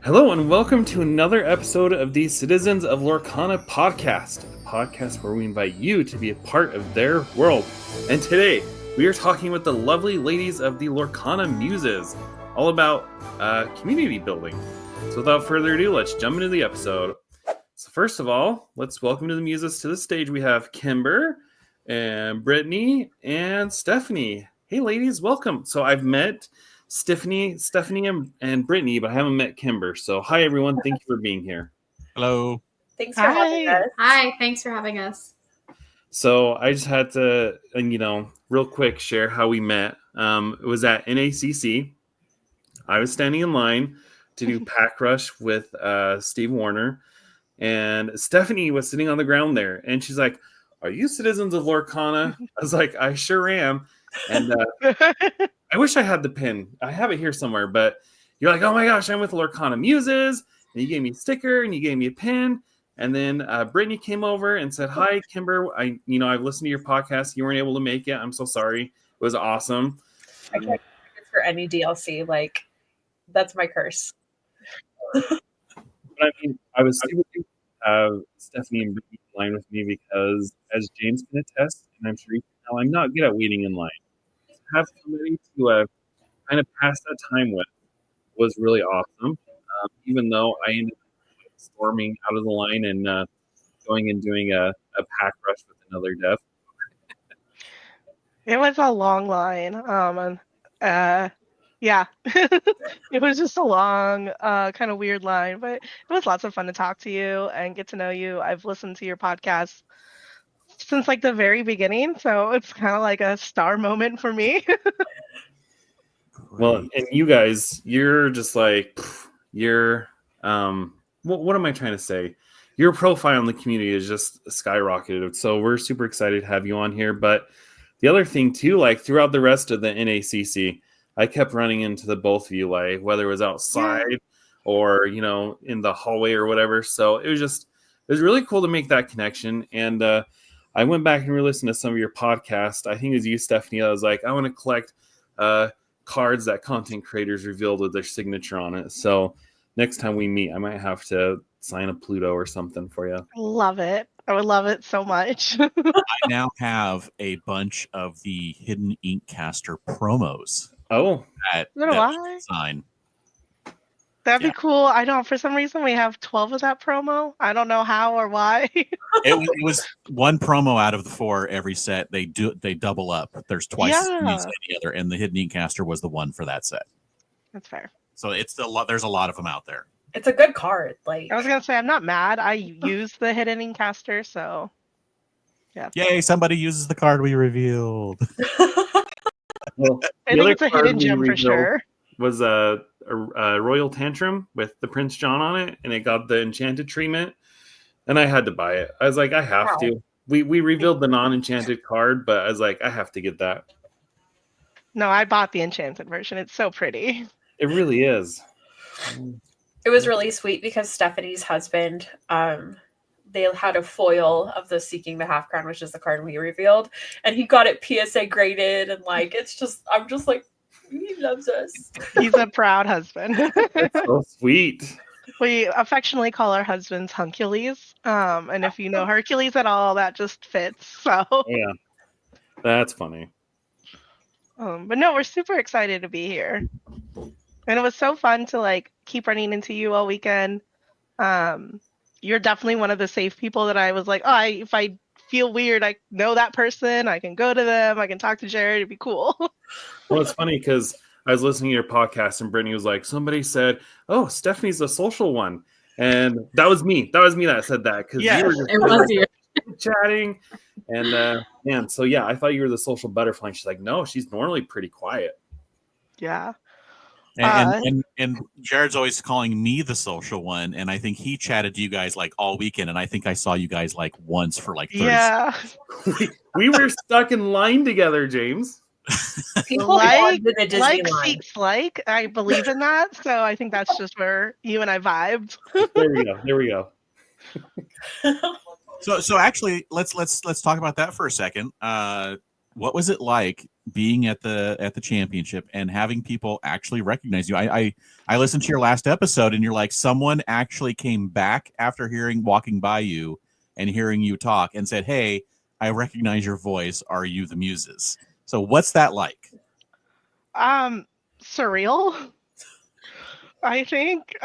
Hello and welcome to another episode of the Citizens of Lorcana podcast, a podcast where we invite you to be a part of their world. And today we are talking with the lovely ladies of the Lorcana Muses, all about community building. So without further ado, let's jump into the episode. So first of all, let's welcome to the Muses to the stage. We have Kimber and Brittany and Stephanie. Hey ladies, welcome. So I've met Stephanie, and Brittany, but I haven't met Kimber. So, hi everyone. Thank you for being here. Hello. Thanks for having us. Hi, thanks for having us. So, I just had to, real quick share how we met. It was at NACC. I was standing in line to do Pack Rush with Steve Warner, and Stephanie was sitting on the ground there, and she's like, "Are you Citizens of Lorcana?" I was like, "I sure am." And I wish I had the pin. I have it here somewhere, but you're like, "Oh my gosh, I'm with Lorcana Muses." And you gave me a sticker and you gave me a pin. And then Brittany came over and said, "Hi, Kimber. I've listened to your podcast. You weren't able to make it. I'm so sorry. It was awesome." I can't get tickets for any DLC. Like, that's my curse. But I mean, I was super happy to have Stephanie and Brittany in line with me because, as James can attest, and I'm sure you can tell, I'm not good at waiting in line. Have somebody to kind of pass that time with was really awesome. Even though I ended up storming out of the line and going and doing a pack rush with another dev. It was a long line. Yeah, it was just a long, kind of weird line, but it was lots of fun to talk to you and get to know you. I've listened to your podcast since like the very beginning, so it's kind of like a star moment for me. Well, and you guys, you're just like, what am I trying to say? Your profile in the community is just skyrocketed. So we're super excited to have you on here. But the other thing too, like throughout the rest of the NACC, I kept running into the both of you, like whether it was outside or, in the hallway or whatever. So it was really cool to make that connection. And I went back and re-listened to some of your podcasts. I think it was you, Stephanie. I was like, I want to collect cards that content creators revealed with their signature on it. So next time we meet, I might have to sign a Pluto or something for you. Love it. I would love it so much. I now have a bunch of the Hidden Ink Caster promos. Oh, that sign. That'd be cool. I know for some reason we have 12 of that promo. I don't know how or why. it was one promo out of the 4 every set. They double up. There's twice as many as any other, and the Hidden Ink Caster was the one for that set. That's fair. So it's a lot. There's a lot of them out there. It's a good card. Like, I was gonna say, I'm not mad. I use the Hidden Ink Caster, so yeah. Yay! Somebody uses the card we revealed. Well, I think it's a hidden gem for sure. Was a Royal Tantrum with the Prince John on it, and it got the enchanted treatment, and I had to buy it. I was like, I have to. We revealed the non-enchanted card, but I was like, I have to get that. No, I bought the enchanted version. It's so pretty. It really is. It was really sweet because Stephanie's husband, they had a foil of the Seeking the Half Crown, which is the card we revealed, and he got it PSA graded, and like, I'm just like, he loves us. He's a proud husband. That's so sweet. We affectionately call our husbands Huncules. And if you know Hercules at all, that just fits. So yeah, that's funny. But no, we're super excited to be here. And it was so fun to like keep running into you all weekend. You're definitely one of the safe people that I was like, if I feel weird, I know that person. I can go to them. I can talk to Jared. It'd be cool. Well, it's funny because I was listening to your podcast and Brittany was like, somebody said, "Oh, Stephanie's the social one," and that was me. That was me that said that because you were just it was you chatting, and so yeah, I thought you were the social butterfly. And she's like, "No, she's normally pretty quiet." Yeah. And Jared's always calling me the social one, and I think he chatted to you guys like all weekend, and I think I saw you guys like once for like 30 seconds. we were stuck in line together, James. People like seeks like. I believe in that, so I think that's just where you and I vibed. There we go. So actually, let's talk about that for a second. What was it like being at the championship and having people actually recognize you. I listened to your last episode, and you're like, someone actually came back after walking by you and hearing you talk and said, "Hey, I recognize your voice. Are you the Muses?" So what's that like? Surreal. I think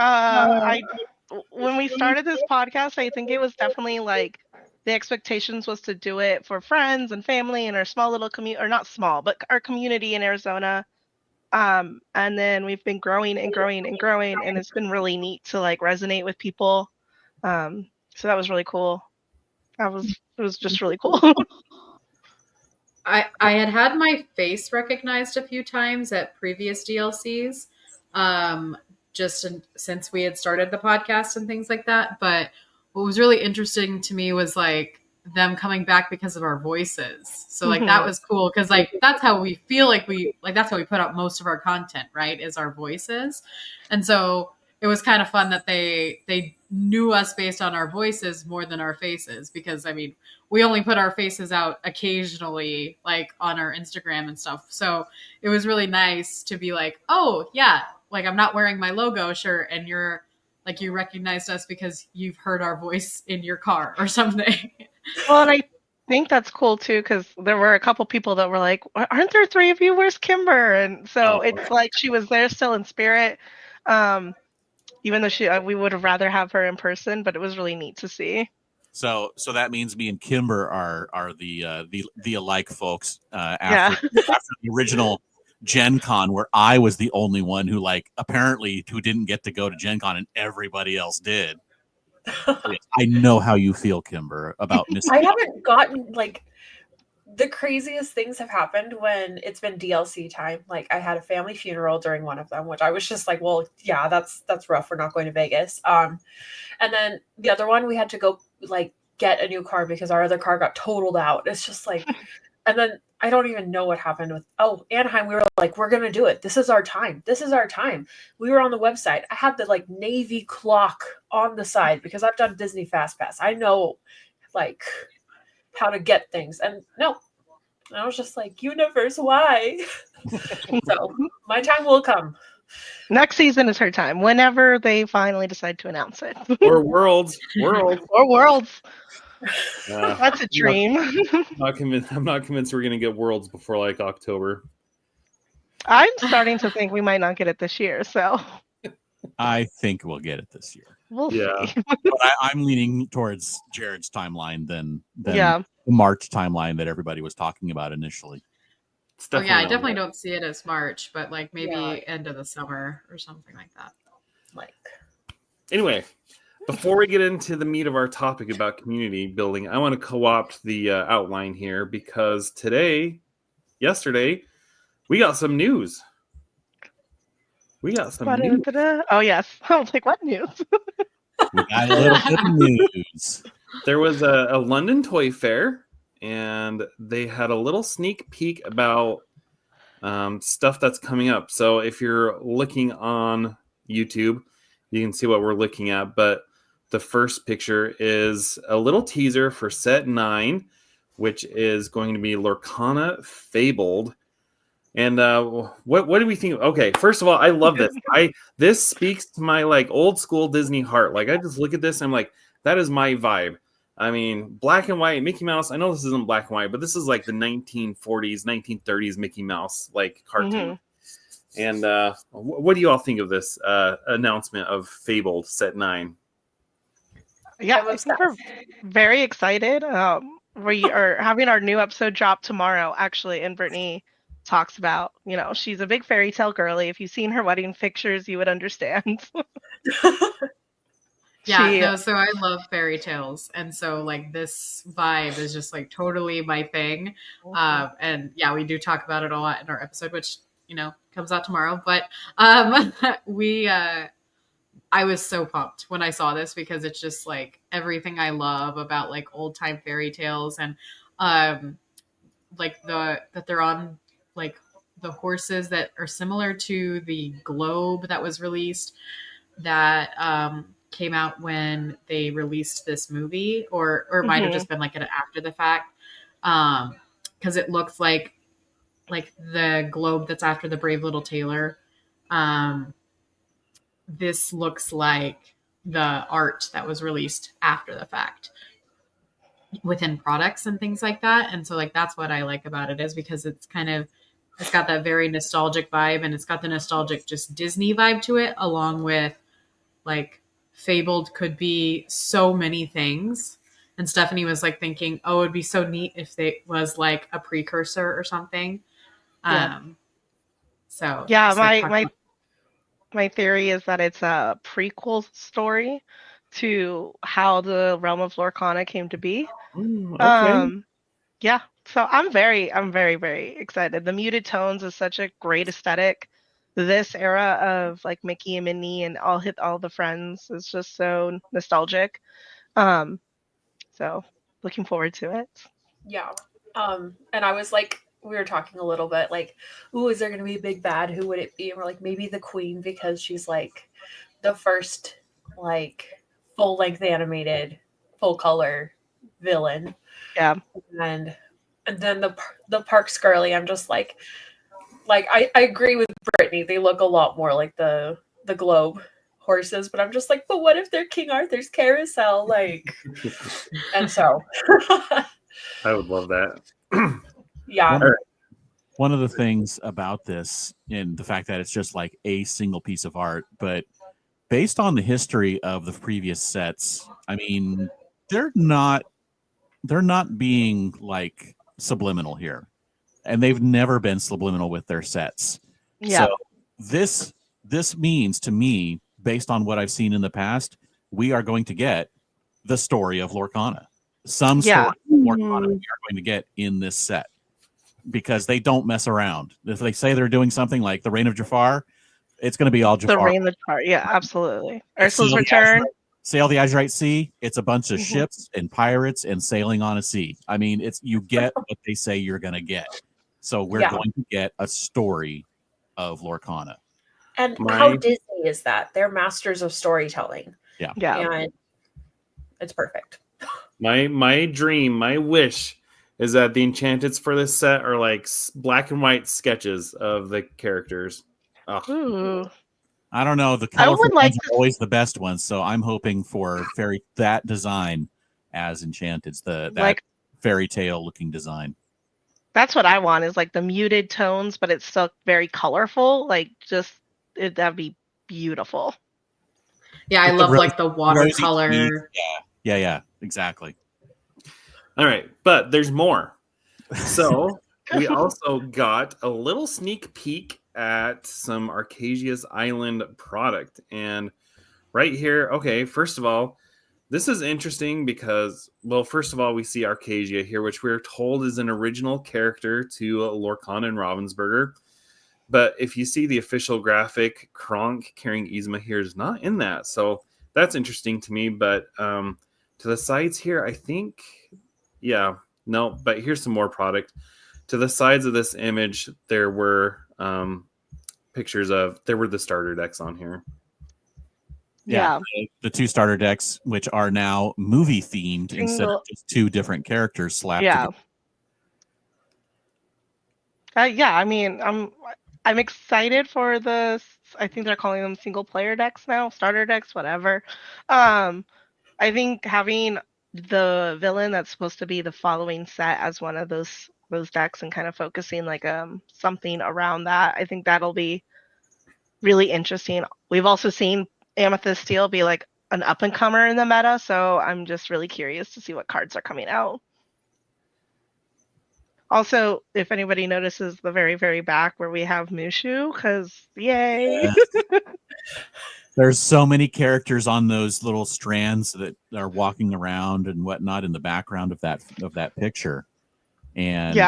when we started this podcast, I think it was definitely like the expectations was to do it for friends and family and our small little community, or not small, but our community in Arizona. And then we've been growing and growing and growing, and it's been really neat to like resonate with people. So that was really cool. It was just really cool. I had my face recognized a few times at previous DLCs, since we had started the podcast and things like that. But what was really interesting to me was like them coming back because of our voices. So like that was cool because like that's how we feel that's how we put out most of our content, right? Is our voices. And so it was kind of fun that they knew us based on our voices more than our faces, because I mean, we only put our faces out occasionally, like on our Instagram and stuff. So it was really nice to be like, oh yeah, like I'm not wearing my logo shirt and you're like, you recognized us because you've heard our voice in your car or something. Well, and I think that's cool too, because there were a couple people that were like, aren't there three of you? Where's Kimber? And so it's like she was there still in spirit. Even though we would have rather have her in person, but it was really neat to see. So that means me and Kimber are the alike folks after the original Gen Con, where I was the only one who who didn't get to go to Gen Con and everybody else did. I know how you feel, Kimber, about missing. I haven't gotten the craziest things have happened when it's been DLC time. Like I had a family funeral during one of them, which I was just like, well, yeah, that's rough. We're not going to Vegas. And then the other one, we had to go get a new car because our other car got totaled out. It's just like, and then I don't even know what happened with, Anaheim. We were like, we're going to do it. This is our time. This is our time. We were on the website. I had the Navy clock on the side because I've done Disney Fast Pass. I know how to get things. And no, I was just like, universe, why? So my time will come. Next season is her time, whenever they finally decide to announce it. Or Worlds. Or Worlds. That's a dream. I'm not convinced we're going to get Worlds before October. I'm starting to think we might not get it this year, so. I think we'll get it this year. We'll see. But I'm leaning towards Jared's timeline than the March timeline that everybody was talking about initially. I definitely don't see it as March, but maybe end of the summer or something like that. Anyway, before we get into the meat of our topic about community building, I want to co-opt the outline here because yesterday, we got some news. News. Oh, yes. I was like, what news? We got a little bit of news. There was a London Toy Fair, and they had a little sneak peek about stuff that's coming up. So if you're looking on YouTube, you can see what we're looking at. But the first picture is a little teaser for Set 9, which is going to be Lorcana Fabled. And what do we think? Okay, first of all, I love this. This speaks to my old school Disney heart. I just look at this, and I'm like, that is my vibe. I mean, black and white Mickey Mouse. I know this isn't black and white, but this is the 1940s, 1930s Mickey Mouse cartoon. And what do you all think of this announcement of Fabled Set 9? Yeah, I think we're very excited. We are having our new episode drop tomorrow, actually, and Brittany talks about, she's a big fairy tale girly. If you've seen her wedding pictures, you would understand. So I love fairy tales, and so this vibe is just totally my thing. And yeah, we do talk about it a lot in our episode, which comes out tomorrow. But I was so pumped when I saw this because it's just everything I love about old time fairy tales, and that they're on the horses that are similar to the globe that was released that came out when they released this movie, or it might have just been an after the fact, because it looks like like the globe that's after the Brave Little Tailor, this looks like the art that was released after the fact within products and things like that. And so like that's what I like about it, is because it's got that very nostalgic vibe, and it's got the nostalgic just Disney vibe to it, along with like Fabled could be so many things. And Stephanie was like thinking, oh, it'd be so neat if they was like a precursor or something. Yeah. So Yeah, just, like, my theory is that it's a prequel story to how the realm of Lorcana came to be. Okay. Yeah, so I'm very, very excited. The muted tones is such a great aesthetic. This era of like Mickey and Minnie and all the friends is just so nostalgic. So looking forward to it. Yeah. And I was like, we were talking a little bit like, ooh, is there going to be a big bad? Who would it be? And we're like, maybe the queen, because she's like the first like full length animated, full color villain. Yeah. And then the Parks girly, I'm just like I agree with Brittany. They look a lot more like the globe horses, but I'm just like, but what if they're King Arthur's carousel? Like, and so I would love that. yeah. One of the things about this, and the fact that it's just like a single piece of art, but based on the history of the previous sets, I mean, they're not being like subliminal here, and they've never been subliminal with their sets. Yeah. So this means to me, based on what I've seen in the past, we are going to get the story of Lorcana. Some story of Lorcana we are going to get in this set, because they don't mess around. If they say they're doing something like the Reign of Jafar, it's going to be all Jafar. The Reign of Jafar, yeah, absolutely. Ursula's Return. Sail the Azurite Sea. It's a bunch of ships and pirates and sailing on a sea. I mean, you get what they say you're going to get. So we're going to get a story of Lorcana. And how Disney is that? They're masters of storytelling. Yeah. And it's perfect. My dream, my wish is that the enchantments for this set are like black and white sketches of the characters. Ooh. I don't know. The colorful ones are always the best ones, so I'm hoping for that design as Enchanted, that fairy tale looking design. That's what I want, is like the muted tones, but it's still very colorful. Like that'd be beautiful. Yeah, I love like the watercolor. Yeah, exactly. All right, but there's more. So we also got a little sneak peek at some Archazia's Island product. And right here, okay, first of all, this is interesting because, well, first of all, we see Archazia here, which we're told is an original character to Lorcana and Ravensburger. But if you see the official graphic, Kronk carrying Yzma here is not in that. So that's interesting to me. But to the sides here, I think, but here's some more product. To the sides of this image, there were there were the starter decks on here. Yeah. The two starter decks, which are now movie themed instead of just two different characters slapped together. I mean, I'm excited for this. I think they're calling them single player decks now, starter decks, whatever. I think having the villain that's supposed to be the following set as one of those decks and kind of focusing like something around that, I think that'll be really interesting. We've also seen Amethyst Steel be like an up and comer in the meta, so I'm just really curious to see what cards are coming out. Also, if anybody notices the very, very back where we have Mushu, because yay! Yeah. There's so many characters on those little strands that are walking around and whatnot in the background of that picture, and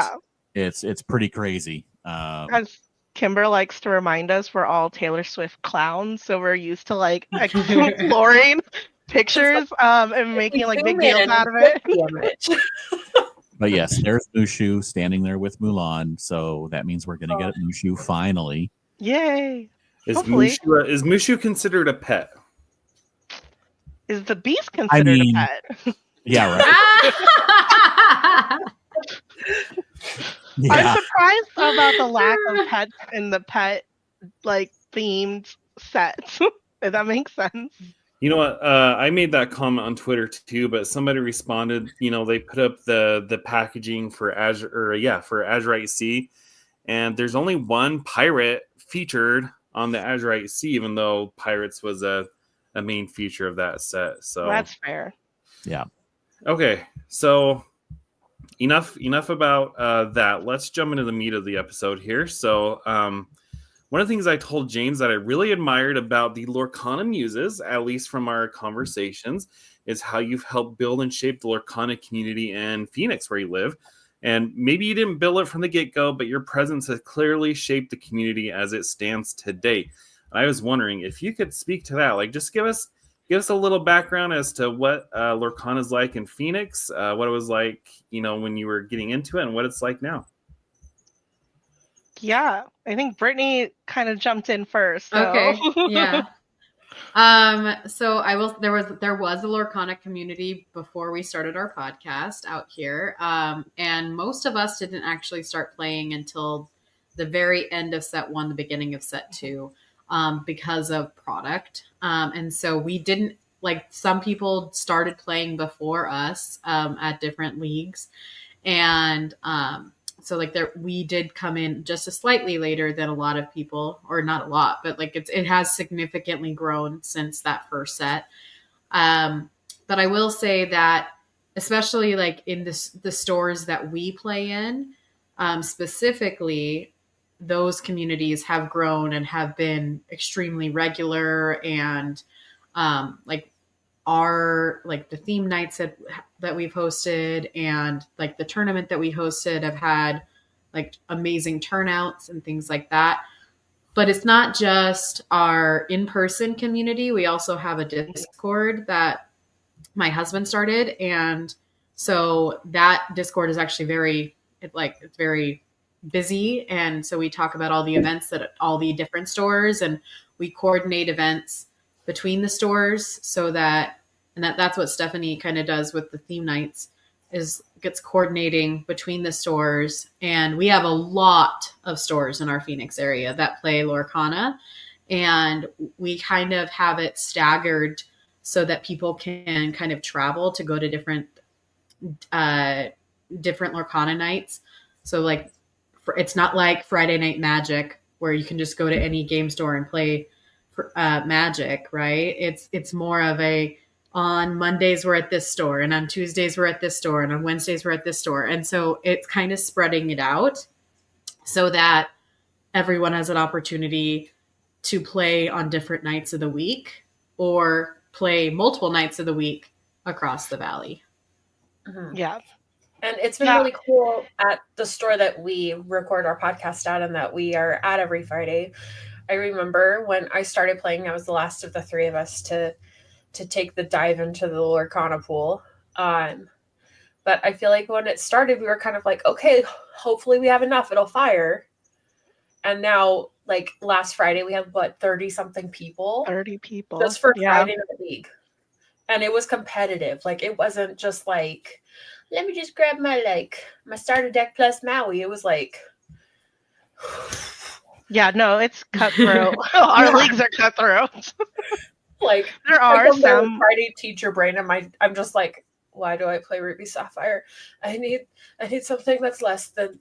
it's pretty crazy. As Kimber likes to remind us, we're all Taylor Swift clowns, so we're used to like exploring pictures and making like big deals out of it. But yes, there's Mushu standing there with Mulan, so that means we're going to get Mushu finally. Yay! Is Mushu considered a pet? Is the beast considered a pet? Yeah, right. I'm surprised about the lack of pets in the pet like themed sets. If that makes sense. You know what? I made that comment on Twitter too, but somebody responded. You know, they put up the packaging for for Azurite Sea, and there's only one pirate featured on the Azurite Sea, even though pirates was a main feature of that set. So that's fair. Yeah. Okay, so enough about that. Let's jump into the meat of the episode here. So one of the things I told James that I really admired about the Lorcana Muses, at least from our conversations, is how you've helped build and shape the Lorcana community in Phoenix, where you live. And maybe you didn't build it from the get-go, but your presence has clearly shaped the community as it stands today. I was wondering if you could speak to that. Like, just give us a little background as to what Lorcana is like in Phoenix, what it was like, when you were getting into it, and what it's like now. Yeah, I think Brittany kind of jumped in first. So. Okay, yeah. So there was a Lorcana community before we started our podcast out here. And most of us didn't actually start playing until the very end of set 1, the beginning of set 2, because of product. And so we didn't, like, some people started playing before us, at different leagues. And, so like we did come in just a slightly later than a lot of people, or not a lot, but like it has significantly grown since that first set. But I will say that especially like in the stores that we play in, specifically, those communities have grown and have been extremely regular, and like the theme nights that we've hosted and like the tournament that we hosted have had like amazing turnouts and things like that. But it's not just our in-person community. We also have a Discord that my husband started. And so that Discord is actually it's very busy. And so we talk about all the events at all the different stores, and we coordinate events between the stores so that's what Stephanie kind of does with the theme nights, is gets coordinating between the stores. And we have a lot of stores in our Phoenix area that play Lorcana, and we kind of have it staggered so that people can kind of travel to go to different Lorcana nights. So like, it's not like Friday Night Magic where you can just go to any game store and play Magic, right? It's more of on Mondays we're at this store, and on Tuesdays we're at this store, and on Wednesdays we're at this store. And so it's kind of spreading it out so that everyone has an opportunity to play on different nights of the week or play multiple nights of the week across the valley. Mm-hmm. Yeah. And it's been really cool at the store that we record our podcast at and that we are at every Friday. I remember when I started playing, I was the last of the three of us to take the dive into the Lorcana pool. But I feel like when it started, we were kind of like, okay, hopefully we have enough, it'll fire. And now, like last Friday, we had 30 something people. 30 people. Just for Friday Night League. And it was competitive. Like, it wasn't just like, let me just grab my starter deck plus Maui. It was like, yeah, no, it's cutthroat. Our leagues are cutthroat. Like, there are some Friday teacher brain. I'm just like, why do I play Ruby Sapphire? I need something that's less than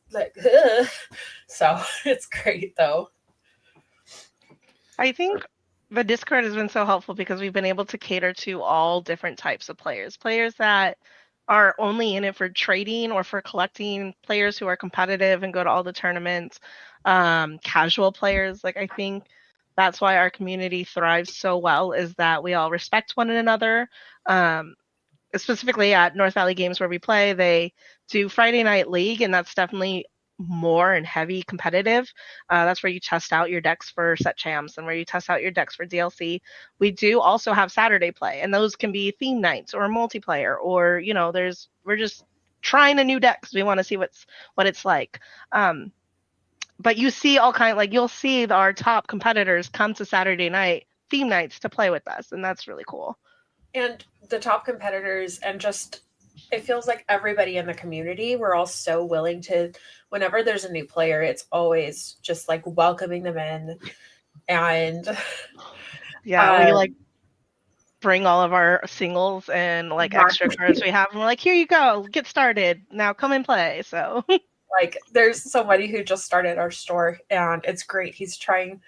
So it's great though. I think the Discord has been so helpful because we've been able to cater to all different types of players that are only in it for trading or for collecting, players who are competitive and go to all the tournaments, casual players. Like, I think that's why our community thrives so well, is that we all respect one another. Specifically at North Valley Games where we play, they do Friday Night League, and that's definitely more and heavy competitive. That's where you test out your decks for set champs and where you test out your decks for DLC. We do also have Saturday play, and those can be theme nights or multiplayer, or we're just trying a new deck because we want to see what it's like. But you see all kind, like, you'll see our top competitors come to Saturday night theme nights to play with us, and that's really cool. And the top competitors and just it feels like everybody in the community, we're all so willing to, whenever there's a new player, it's always just like welcoming them in. And Yeah, we like bring all of our singles and like extra cards we have, and we're like, here you go, get started. Now come and play. So like there's somebody who just started our store and it's great. He's in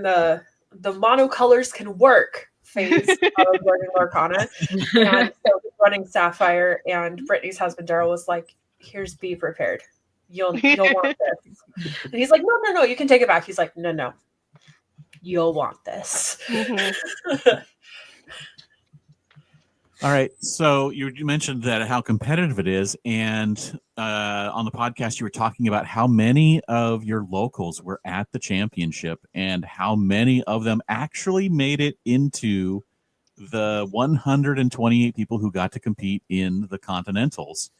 the monocolors can work phase of learning Lorcana. And so he's running Sapphire, and Brittany's husband Daryl was like, here's be prepared. You'll want this. And he's like, no, you can take it back. He's like, no. You'll want this. All right. So you mentioned that how competitive it is, and on the podcast you were talking about how many of your locals were at the championship and how many of them actually made it into the 128 people who got to compete in the Continentals.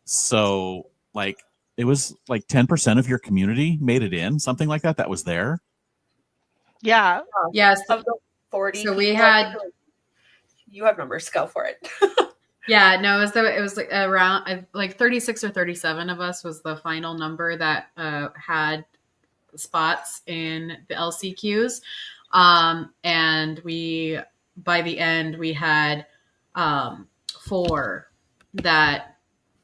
So like it was like 10% of your community made it in, something like that. That was there. Yeah. Yes. Of the 40. So we had. You have numbers. Go for it. Yeah, no, it was like around like 36 or 37 of us was the final number that had spots in the LCQs. And we, by the end, we had 4 that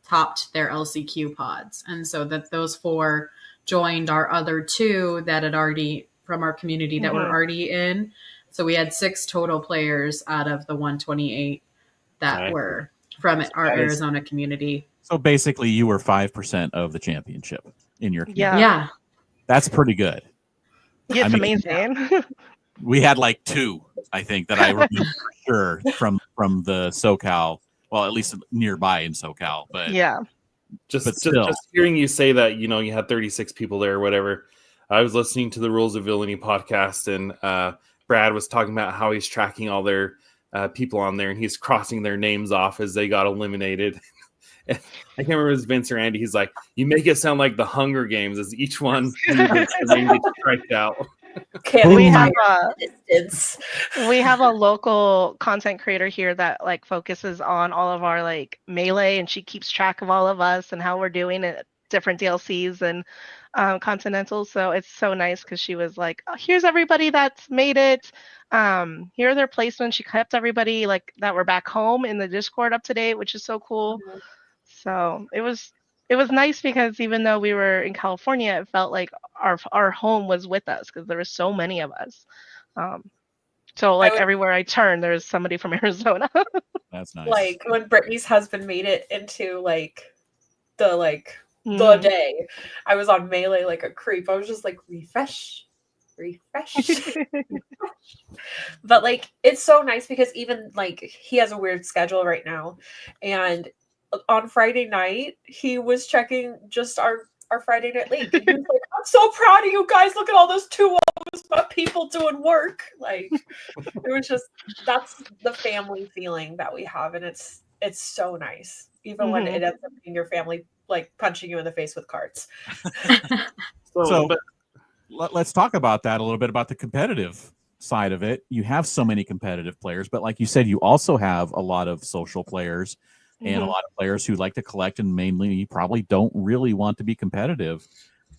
topped their LCQ pods. And so that those 4 joined our other 2 that had already from our community that were already in. So we had 6 total players out of the 128 that were from our Arizona community. So basically you were 5% of the championship in your community. Yeah. That's pretty good. Yeah, it's amazing. We had like 2, I think, that I remember for sure from the SoCal, well, at least nearby in SoCal. But yeah. Just hearing you say that, you had 36 people there or whatever. I was listening to the Rules of Villainy podcast, and Brad was talking about how he's tracking all their people on there, and he's crossing their names off as they got eliminated. I can't remember if it was Vince or Andy. He's like, you make it sound like the Hunger Games as each one gets striked out. We have a local content creator here that like focuses on all of our like melee, and she keeps track of all of us and how we're doing at different DLCs and Continentals. So it's so nice because she was like, oh, here's everybody that's made it. Here are their placements. She kept everybody like that were back home in the Discord up to date, which is so cool. Mm-hmm. So it was nice because even though we were in California, it felt like our home was with us because there were so many of us. So like everywhere I turn, there's somebody from Arizona. That's nice. Like when Brittany's husband made it into like the day, I was on Melee like a creep. I was just like, refresh. But like it's so nice because even like he has a weird schedule right now, and on Friday night he was checking just our Friday Night League. He was like, I'm so proud of you guys, look at all those 2 people doing work. Like it was just, that's the family feeling that we have, and it's so nice even when it ends up being your family like punching you in the face with cards. So let's talk about that a little bit, about the competitive side of it. You have so many competitive players, but like you said, you also have a lot of social players and a lot of players who like to collect and mainly probably don't really want to be competitive.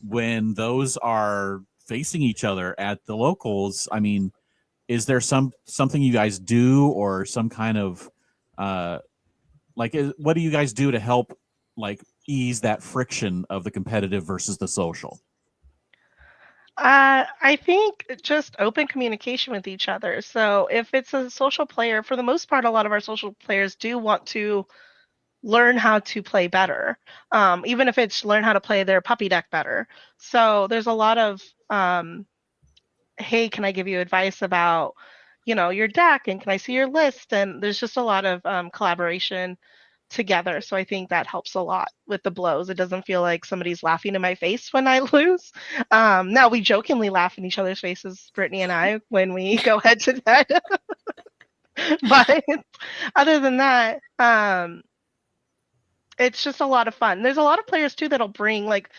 When those are facing each other at the locals, I mean, is there something you guys do, or some kind of what do you guys do to help like ease that friction of the competitive versus the social? I think just open communication with each other. So if it's a social player, for the most part, a lot of our social players do want to learn how to play better, even if it's learn how to play their puppy deck better. So there's a lot of, hey, can I give you advice about, your deck, and can I see your list? And there's just a lot of collaboration together. So I think that helps a lot with the blows. It doesn't feel like somebody's laughing in my face when I lose. Now we jokingly laugh in each other's faces, Brittany and I, when we go head to head. But other than that, it's just a lot of fun. There's a lot of players too that'll bring like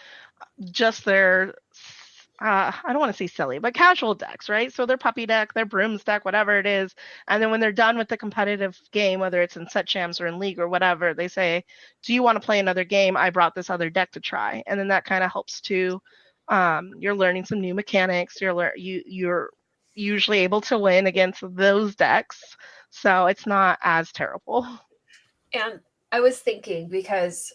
just their I don't want to say silly, but casual decks, right? So their puppy deck, their brooms deck, whatever it is. And then when they're done with the competitive game, whether it's in set champs or in league or whatever, they say, do you want to play another game? I brought this other deck to try. And then that kind of helps to, you're learning some new mechanics. You're usually able to win against those decks. So it's not as terrible. And I was thinking, because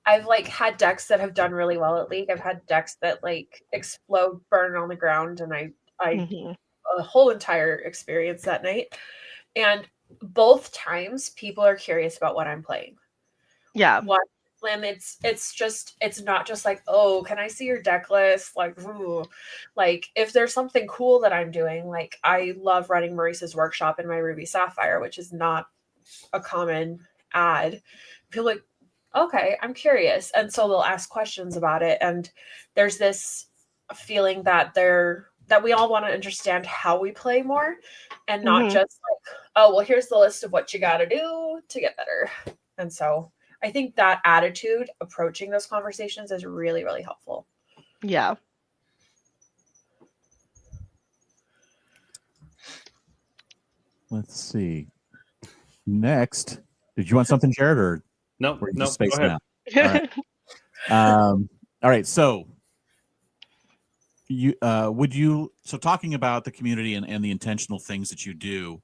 I've like had decks that have done really well at League. I've had decks that like explode, burn on the ground, and I Mhm. a whole entire experience that night. And both times people are curious about what I'm playing. Yeah. What and it's not just like, oh, can I see your deck list? Like, ooh. Like if there's something cool that I'm doing, like I love running Maurice's workshop in my Ruby Sapphire, which is not a common ad. I feel like, okay, I'm curious. And so they'll ask questions about it. And there's this feeling that we all want to understand how we play more and not Mhm. just like, oh, well, here's the list of what you got to do to get better. And so I think that attitude approaching those conversations is really, really helpful. Yeah. Let's see. Next, did you want something, Jared, or No, were you no, just spacing go ahead. out? All right. So you talking about the community and the intentional things that you do,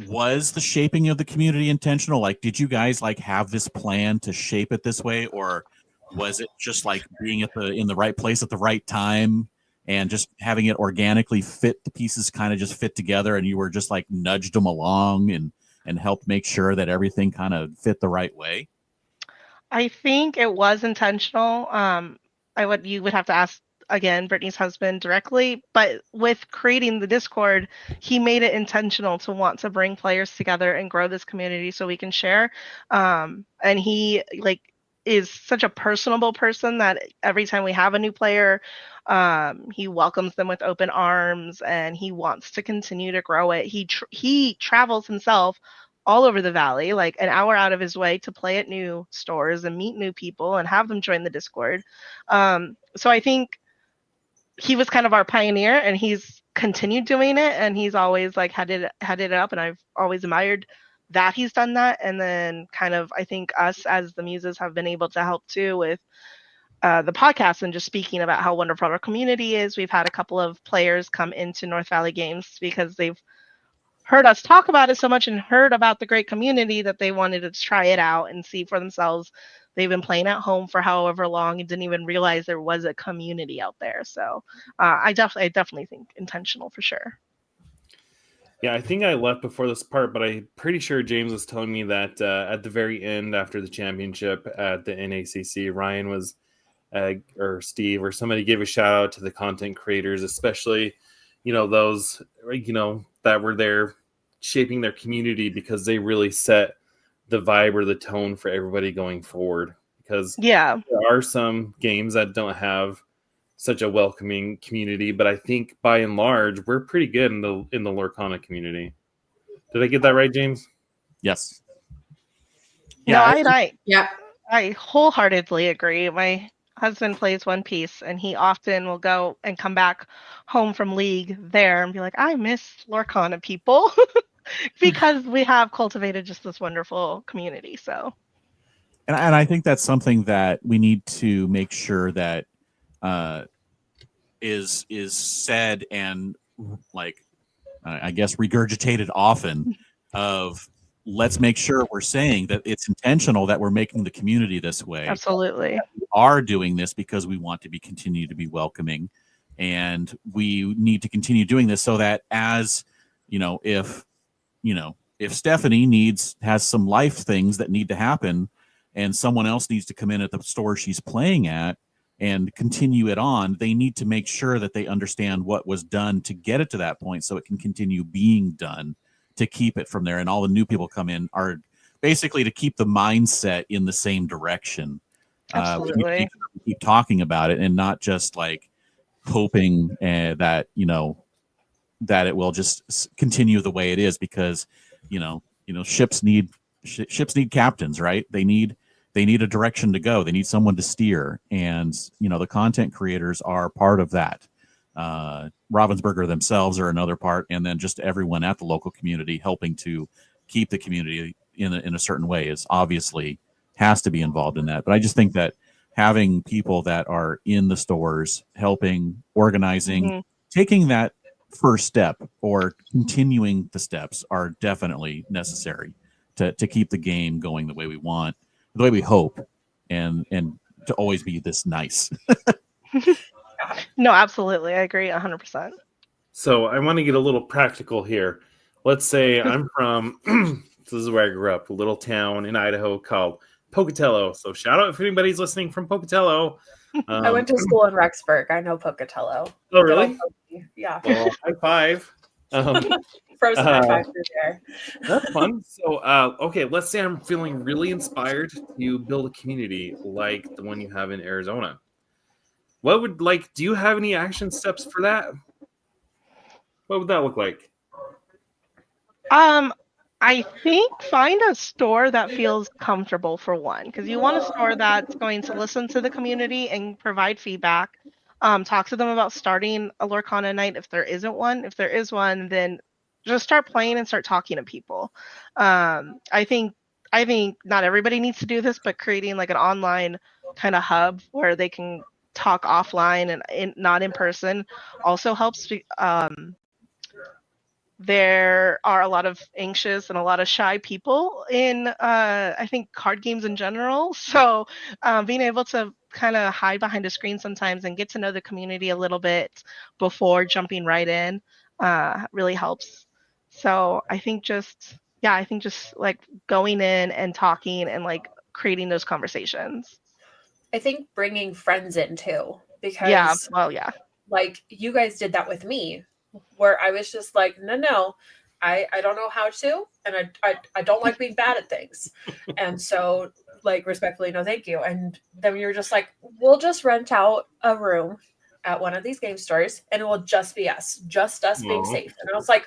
was the shaping of the community intentional? Like, did you guys like have this plan to shape it this way, or was it just like being in the right place at the right time and just having it organically fit, the pieces kind of just fit together, and you were just like nudged them along and helped make sure that everything kind of fit the right way? I think it was intentional. You would have to ask again Brittany's husband directly, but with creating the Discord, he made it intentional to want to bring players together and grow this community so we can share. And he is such a personable person that every time we have a new player, he welcomes them with open arms and he wants to continue to grow it. He travels himself all over the valley, like an hour out of his way to play at new stores and meet new people and have them join the Discord. So I think he was kind of our pioneer and he's continued doing it and he's always like had it up, and I've always admired that he's done that. And then kind of I think us as the Muses have been able to help too with the podcast and just speaking about how wonderful our community is. We've had a couple of players come into North Valley Games because they've heard us talk about it so much and heard about the great community that they wanted to try it out and see for themselves. They've been playing at home for however long and didn't even realize there was a community out there. So I definitely think intentional for sure. Yeah, I think I left before this part, but I'm pretty sure James was telling me that at the very end, after the championship at the NACC, Ryan was, or Steve, or somebody gave a shout out to the content creators, especially, those, that were there shaping their community, because they really set the vibe or the tone for everybody going forward. Because Yeah, there are some games that don't have such a welcoming community, but I think by and large we're pretty good in the Lorcana community. Did I get that right, James? Yes. no, Yeah. I wholeheartedly agree. My husband plays One Piece and he often will go and come back home from League there and be like, I miss Lorcana people because we have cultivated just this wonderful community. So And I think that's something that we need to make sure that is said and like I guess regurgitated often, of let's make sure we're saying that it's intentional, that we're making the community this way. absolutely. We are doing this because we want to continue to be welcoming, and we need to continue doing this so that, as if Stephanie has some life things that need to happen and someone else needs to come in at the store she's playing at and continue it on, they need to make sure that they understand what was done to get it to that point so it can continue being done to keep it from there. And all the new people come in are basically to keep the mindset in the same direction. Absolutely. Keep talking about it and not just like hoping that, that it will just continue the way it is, because, ships need captains, right? They need they need a direction to go. They need someone to steer. And, the content creators are part of that. Ravensburger themselves are another part, and then just everyone at the local community helping to keep the community in a certain way is obviously has to be involved in that. But I just think that having people that are in the stores, helping, organizing, taking that first step or continuing the steps are definitely necessary to keep the game going the way we want, the way we hope, and to always be this nice. No, absolutely. I agree 100%. So I want to get a little practical here. Let's say I'm from, this is where I grew up, a little town in Idaho called Pocatello. So shout out if anybody's listening from Pocatello. I went to school in Rexburg. I know Pocatello. Oh, really? Yeah. Well, high five. Frozen high five through there. That's fun. So, okay, let's say I'm feeling really inspired to build a community like the one you have in Arizona. What would do you have any action steps for that? What would that look like? I think find a store that feels comfortable for one, because you want a store that's going to listen to the community and provide feedback. Talk to them about starting a Lorcana night if there isn't one. If there is one, then just start playing and start talking to people. I think not everybody needs to do this, but creating like an online kind of hub where they can talk offline and not in person also helps. There are a lot of anxious and a lot of shy people in, I think, card games in general. So being able to kind of hide behind a screen sometimes and get to know the community a little bit before jumping right in really helps. So I think just like going in and talking and like creating those conversations. I think bringing friends in too, because yeah. Like you guys did that with me, where I was just like, no, I don't know how to, and I don't like being bad at things. And so like respectfully, no, thank you. And then you're just like, we'll just rent out a room at one of these game stores and it will just be us being safe. And I was like,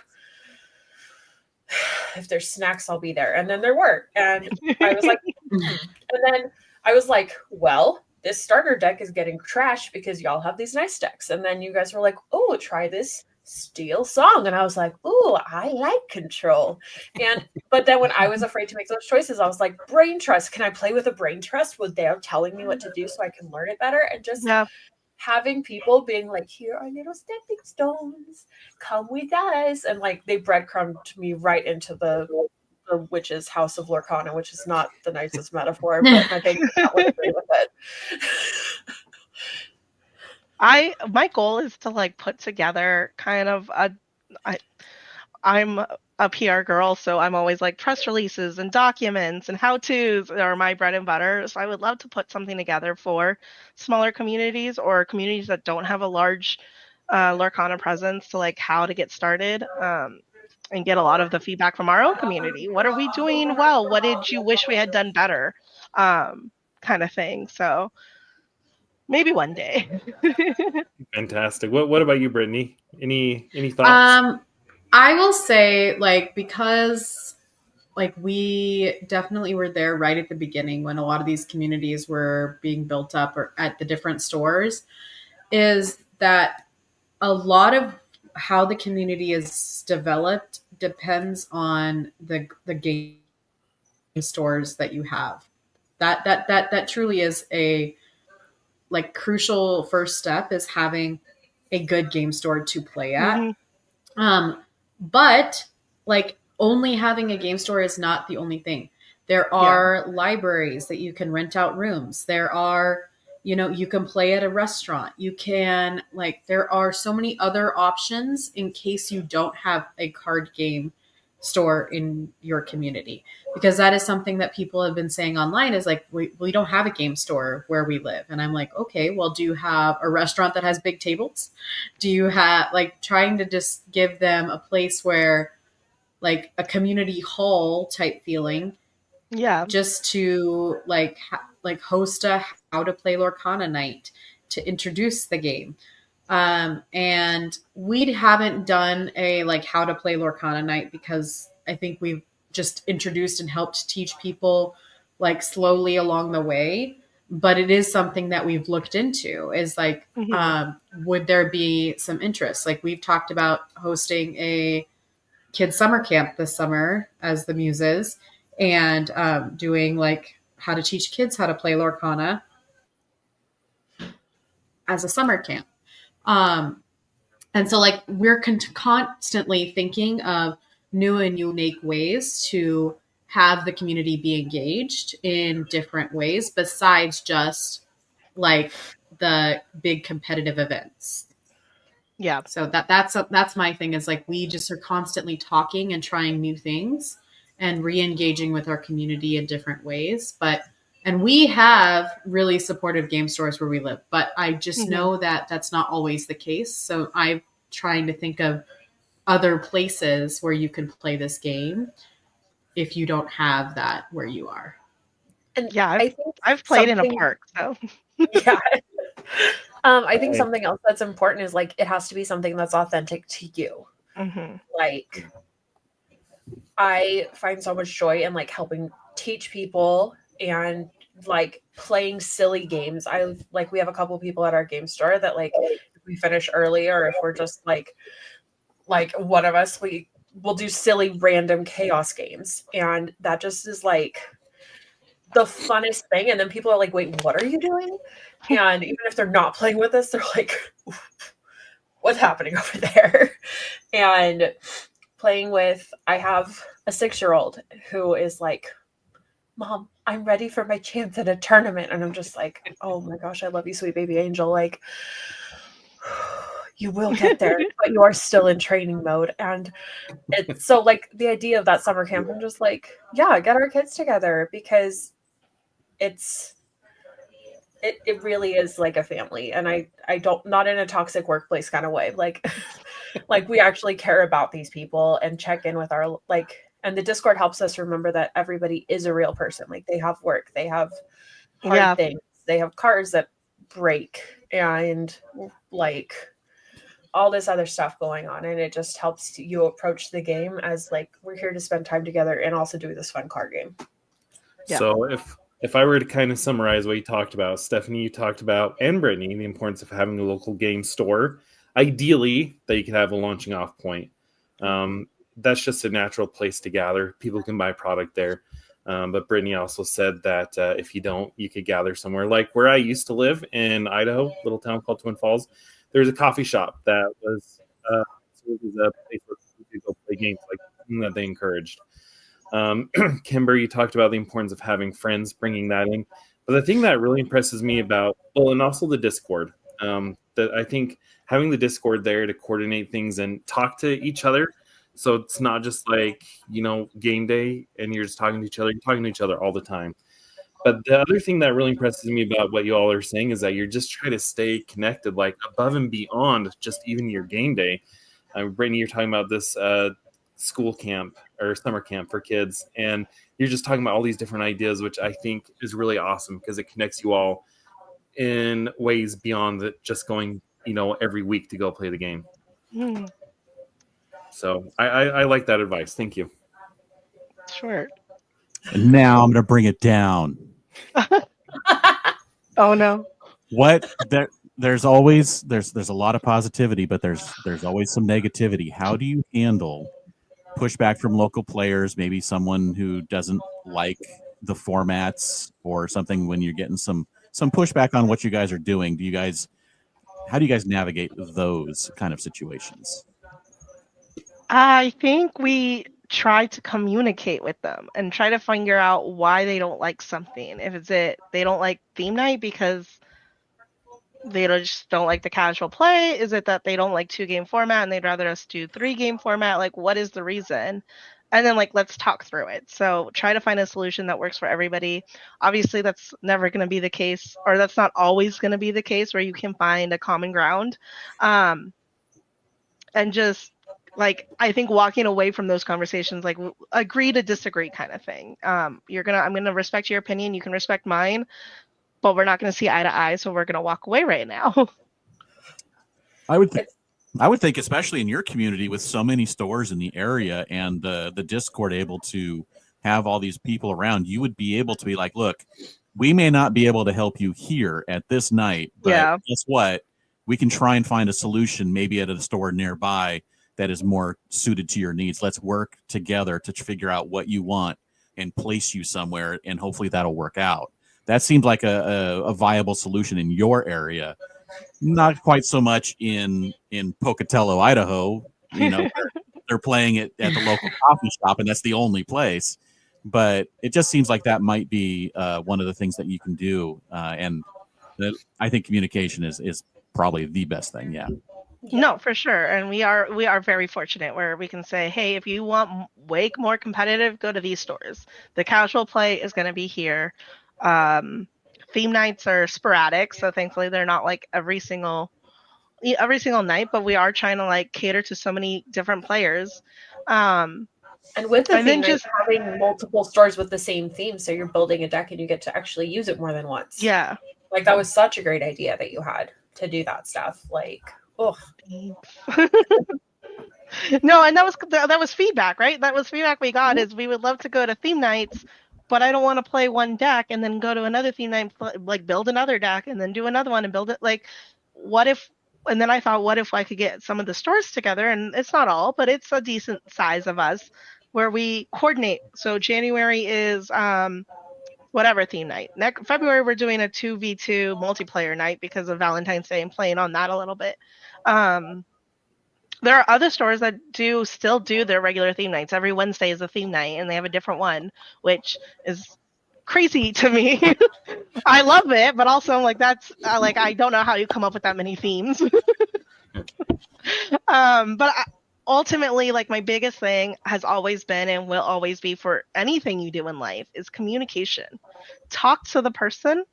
if there's snacks, I'll be there. And then there were. And I was like, and then I was like, well, this starter deck is getting trashed because y'all have these nice decks. And then you guys were like, oh, try this Steel Song. And I was like, oh, I like Control. But then when I was afraid to make those choices, I was like, Brain Trust. Can I play with a Brain Trust where they're telling me what to do so I can learn it better? And just having people being like, here are little stepping stones. Come with us. And like they breadcrumbed me right into the witch's house of Lorcana, which is not the nicest metaphor, but my baby would agree with it. My goal is to like put together kind of I'm a PR girl, so I'm always like press releases and documents and how-tos are my bread and butter. So I would love to put something together for smaller communities or communities that don't have a large Lorcana presence to like how to get started and get a lot of the feedback from our own community. What are we doing well? What did you wish we had done better? Kind of thing. So maybe one day. Fantastic. What about you, Brittany? Any thoughts? I will say, like, because like we definitely were there right at the beginning when a lot of these communities were being built up or at the different stores, is that a lot of how the community is developed depends on the game stores that you have. That truly is a like crucial first step, is having a good game store to play at. But like only having a game store is not the only thing. There are libraries that you can rent out rooms. There are, you can play at a restaurant. You can there are so many other options in case you don't have a card game store in your community, because that is something that people have been saying online is like, we don't have a game store where we live. And I'm like, okay, well, do you have a restaurant that has big tables? Do you have trying to just give them a place where like a community hall type feeling, just to host a how to play Lorcana night to introduce the game. And we haven't done a how to play Lorcana night because I think we've just introduced and helped teach people like slowly along the way, but it is something that we've looked into is like, would there be some interest? Like we've talked about hosting a kids summer camp this summer as the Muses, and doing like how to teach kids how to play Lorcana as a summer camp. And so like we're constantly thinking of new and unique ways to have the community be engaged in different ways besides just like the big competitive events. Yeah. So that's my thing is like we just are constantly talking and trying new things and re-engaging with our community in different ways. And we have really supportive game stores where we live, but I just know that that's not always the case. So I'm trying to think of other places where you can play this game if you don't have that where you are. And yeah, I think I've played in a park, so yeah. I think something else that's important is like it has to be something that's authentic to you. Like I find so much joy in like helping teach people and like playing silly games. We have a couple people at our game store that like if we finish early or if we're just like one of us, we'll do silly random chaos games, and that just is like the funnest thing. And then people are like, wait, what are you doing? And even if they're not playing with us, they're like, what's happening over there? And playing with, I have a 6-year-old who is like, Mom, I'm ready for my chance at a tournament. And I'm just like, oh my gosh, I love you, sweet baby angel. Like, you will get there, but you are still in training mode. And it's so like the idea of that summer camp, I'm just like, yeah, get our kids together, because it really is like a family. And I don't, not in a toxic workplace kind of way. Like we actually care about these people and check in with our, like, and the Discord helps us remember that everybody is a real person. Like they have work, they have hard things, they have cars that break, and like all this other stuff going on. And it just helps you approach the game as like, we're here to spend time together and also do this fun card game. Yeah. So if I were to kind of summarize what you talked about, Stephanie, you talked about, and Brittany, the importance of having a local game store. Ideally, that you could have a launching off point. That's just a natural place to gather. People can buy product there. But Brittany also said that if you don't, you could gather somewhere. Like where I used to live in Idaho, little town called Twin Falls, there's a coffee shop that was a place where people could go play games, like something that they encouraged. Kimber, you talked about the importance of having friends, bringing that in. But the thing that really impresses me about, and also the Discord, that I think having the Discord there to coordinate things and talk to each other. So it's not just like, game day and you're just talking to each other. You're talking to each other all the time. But the other thing that really impresses me about what you all are saying is that you're just trying to stay connected, like above and beyond just even your game day. Brittany, you're talking about this school camp or summer camp for kids, and you're just talking about all these different ideas, which I think is really awesome because it connects you all in ways beyond just going, every week to go play the game. So I like that advice. Thank you. Sure. And now I'm going to bring it down. Oh no. There's always there's a lot of positivity, but there's always some negativity. How do you handle pushback from local players, maybe someone who doesn't like the formats or something, when you're getting some pushback on what you guys are doing? How do you guys navigate those kind of situations? I think we try to communicate with them and try to figure out why they don't like something. If it's they don't like theme night because they just don't like the casual play? Is it that they don't like 2-game format and they'd rather us do 3-game format? Like, what is the reason? And then let's talk through it. So try to find a solution that works for everybody. Obviously, that's never going to be the case, or that's not always going to be the case where you can find a common ground. And just I think walking away from those conversations, agree to disagree kind of thing. I'm going to respect your opinion. You can respect mine, but we're not going to see eye to eye. So we're going to walk away right now. I would think, especially in your community with so many stores in the area and the Discord able to have all these people around, you would be able to be like, look, we may not be able to help you here at this night, but guess what? We can try and find a solution maybe at a store nearby that is more suited to your needs. Let's work together to figure out what you want and place you somewhere, and hopefully that'll work out. That seems like a viable solution in your area. Not quite so much in Pocatello, Idaho. You know, they're playing it at the local coffee shop, and that's the only place. But it just seems like that might be one of the things that you can do. And I think communication is probably the best thing. Yeah. No, for sure. And we are very fortunate where we can say, hey, if you want way more competitive, go to these stores. The casual play is going to be here. Theme nights are sporadic, so thankfully they're not like every single night, but we are trying to like cater to so many different players. And with the theme night, having multiple stores with the same theme, so you're building a deck and you get to actually use it more than once. Yeah. Like that was such a great idea that you had to do that stuff. Like, oh. No, and that was feedback, right? That was feedback we got is we would love to go to theme nights, but I don't want to play one deck and then go to another theme night, like build another deck and then do another one and build it. Like, what if? And then I thought, what if I could get some of the stores together? And it's not all, but it's a decent size of us where we coordinate. So January is whatever theme night. Next February we're doing a 2v2 multiplayer night because of Valentine's Day and playing on that a little bit. There are other stores that still do their regular theme nights. Every Wednesday is a theme night, and they have a different one, which is crazy to me. I love it, but also I'm like, that's like I don't know how you come up with that many themes. Ultimately, like my biggest thing has always been and will always be for anything you do in life is communication. Talk to the person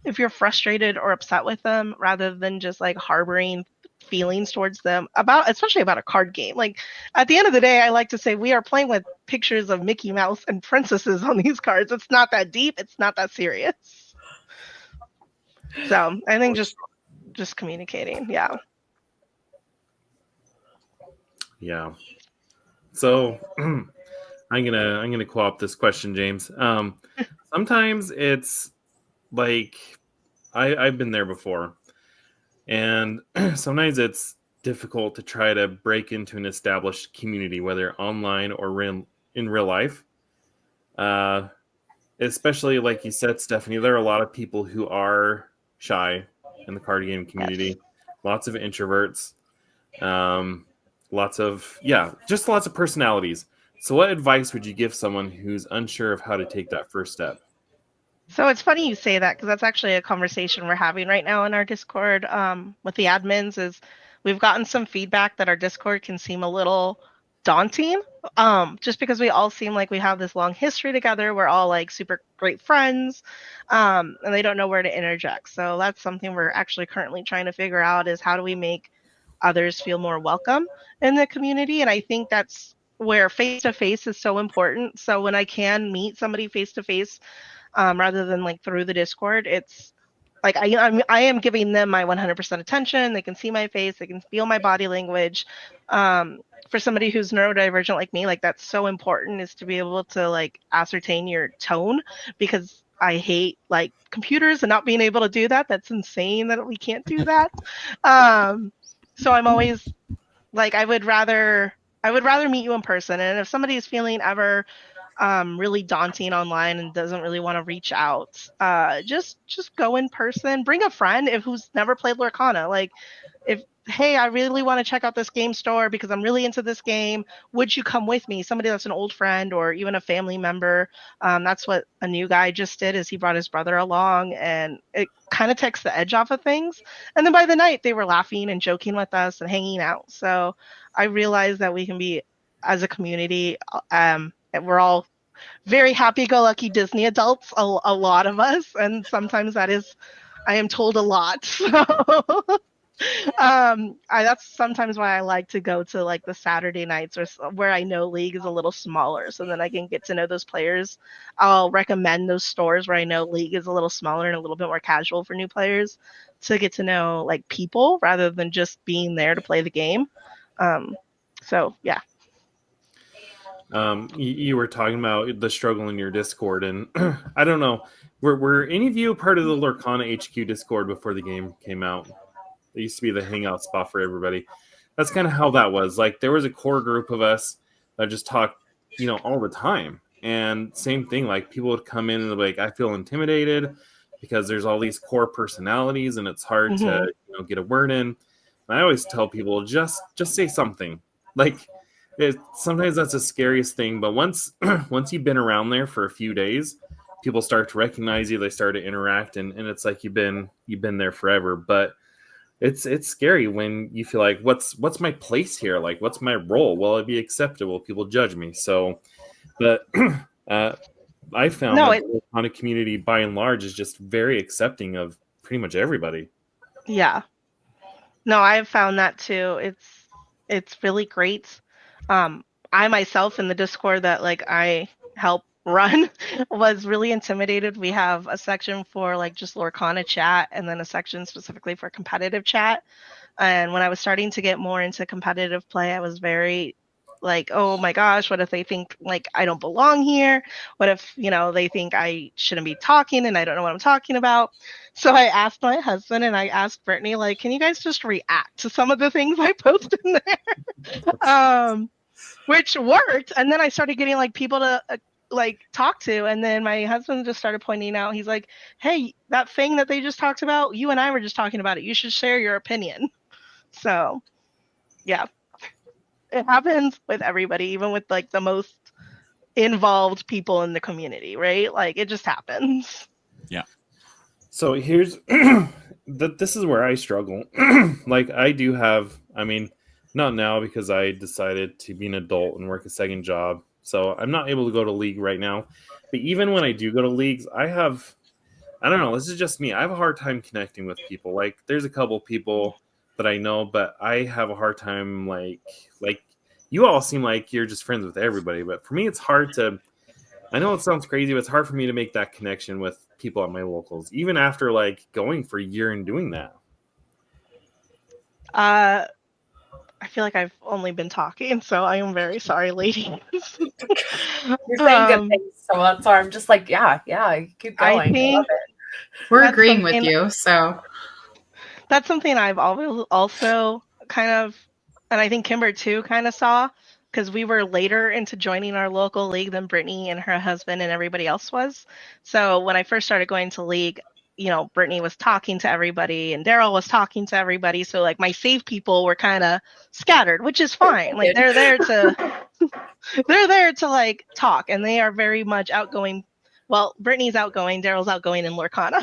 if you're frustrated or upset with them, rather than just like harboring feelings towards them especially about a card game. Like at the end of the day, I like to say we are playing with pictures of Mickey Mouse and princesses on these cards. It's not that deep. It's not that serious. So I think just communicating. Yeah. Yeah. So I'm gonna co-op this question, James. Sometimes it's like I've been there before. And sometimes it's difficult to try to break into an established community, whether online or in real life. Especially like you said, Stephanie, there are a lot of people who are shy in the card game community. Yes. Lots of introverts. Lots of personalities. So what advice would you give someone who's unsure of how to take that first step? So it's funny you say that because that's actually a conversation we're having right now in our Discord with the admins. Is we've gotten some feedback that our Discord can seem a little daunting, just because we all seem like we have this long history together. We're all like super great friends, and they don't know where to interject. So that's something we're actually currently trying to figure out is how do we make others feel more welcome in the community. And I think that's where face-to-face is so important. So when I can meet somebody face-to-face, rather than like through the Discord, it's like I am giving them my 100% attention. They can see my face, they can feel my body language. For somebody who's neurodivergent like me, like that's so important, is to be able to like ascertain your tone, because I hate like computers and not being able to do that. That's insane that we can't do that. So I'm always like, I would rather meet you in person. And if somebody is feeling ever really daunting online and doesn't really want to reach out, just go in person. Bring a friend who's never played Lorcana. Like, hey, I really want to check out this game store because I'm really into this game. Would you come with me? Somebody that's an old friend or even a family member. That's what a new guy just did, is he brought his brother along, and it kind of takes the edge off of things. And then by the night, they were laughing and joking with us and hanging out. So I realized that we can be, as a community, and we're all very happy-go-lucky Disney adults, a lot of us, and sometimes that is, I am told, a lot. So that's sometimes why I like to go to like the Saturday nights or where I know League is a little smaller, so then I can get to know those players. I'll recommend those stores where I know League is a little smaller and a little bit more casual for new players, to get to know like people rather than just being there to play the game. So yeah. You were talking about the struggle in your Discord, and I don't know, were any of you part of the Lorcana HQ Discord before the game came out? It used to be the hangout spot for everybody. That's kind of how that was. Like, there was a core group of us that just talked, all the time. And same thing, like, people would come in and they'd be like, I feel intimidated because there's all these core personalities and it's hard to get a word in. And I always tell people, just say something. Like, sometimes that's the scariest thing, but once you've been around there for a few days, people start to recognize you, they start to interact, and it's like you've been there forever. But it's scary when you feel like, what's my place here? Like, what's my role? Will I be accepted? Will people judge me? So, but I found that the Lorcana community, by and large, is just very accepting of pretty much everybody. Yeah. No, I've found that too. It's really great. I myself in the Discord that like I help run was really intimidated. We have a section for like just Lorcana chat and then a section specifically for competitive chat. And when I was starting to get more into competitive play, I was very like, oh my gosh, what if they think like I don't belong here? What if, they think I shouldn't be talking and I don't know what I'm talking about? So I asked my husband and I asked Brittany, like, can you guys just react to some of the things I post in there? Which worked. And then I started getting like people to like talk to. And then my husband just started pointing out, he's like, hey, that thing that they just talked about, you and I were just talking about it. You should share your opinion. So yeah, it happens with everybody, even with like the most involved people in the community, right? Like it just happens. Yeah. So here's this is where I struggle. Like, I do have, not now because I decided to be an adult and work a second job. So I'm not able to go to League right now. But even when I do go to Leagues, I don't know, this is just me. I have a hard time connecting with people. Like, there's a couple people that I know, but I have a hard time, like you all seem like you're just friends with everybody. But for me, it's hard to, I know it sounds crazy, but it's hard for me to make that connection with people at my locals, even after like going for a year and doing that. I feel like I've only been talking, so I am very sorry, ladies. You're saying good things, so I'm just like, yeah, keep going. I think we're agreeing with you, so that's something I've always also kind of, and I think Kimber too kind of saw, because we were later into joining our local league than Brittany and her husband and everybody else was. So when I first started going to League, Brittany was talking to everybody and Daryl was talking to everybody. So like my safe people were kind of scattered, which is fine. Like they're there to like talk, and they are very much outgoing. Well, Brittany's outgoing, Daryl's outgoing in Lorcana.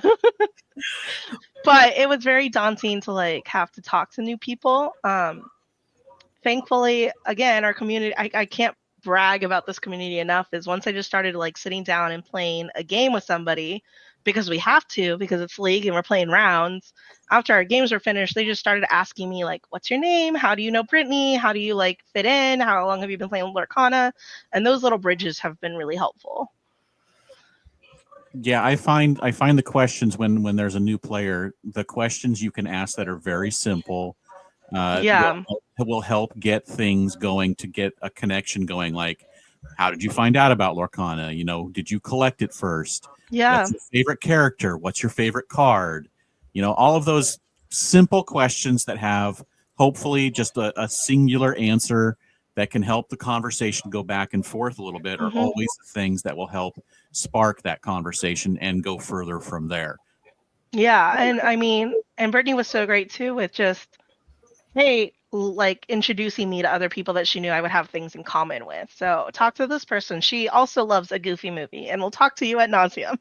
But it was very daunting to like have to talk to new people. Thankfully, again, our community, I can't brag about this community enough, is once I just started like sitting down and playing a game with somebody, because we have to, because it's League and we're playing rounds. After our games were finished, they just started asking me like, what's your name? How do you know Brittany? How do you like fit in? How long have you been playing Lorcana? And those little bridges have been really helpful. Yeah, I find the questions when there's a new player, the questions you can ask that are very simple, will help get things going, to get a connection going. Like, how did you find out about Lorcana? Did you collect it first? Yeah. What's your favorite character? What's your favorite card? All of those simple questions that have hopefully just a singular answer that can help the conversation go back and forth a little bit, are always the things that will help spark that conversation and go further from there. Yeah, and Brittany was so great too with just, hey, like introducing me to other people that she knew I would have things in common with. So talk to this person. She also loves a goofy movie and will talk to you ad nauseum.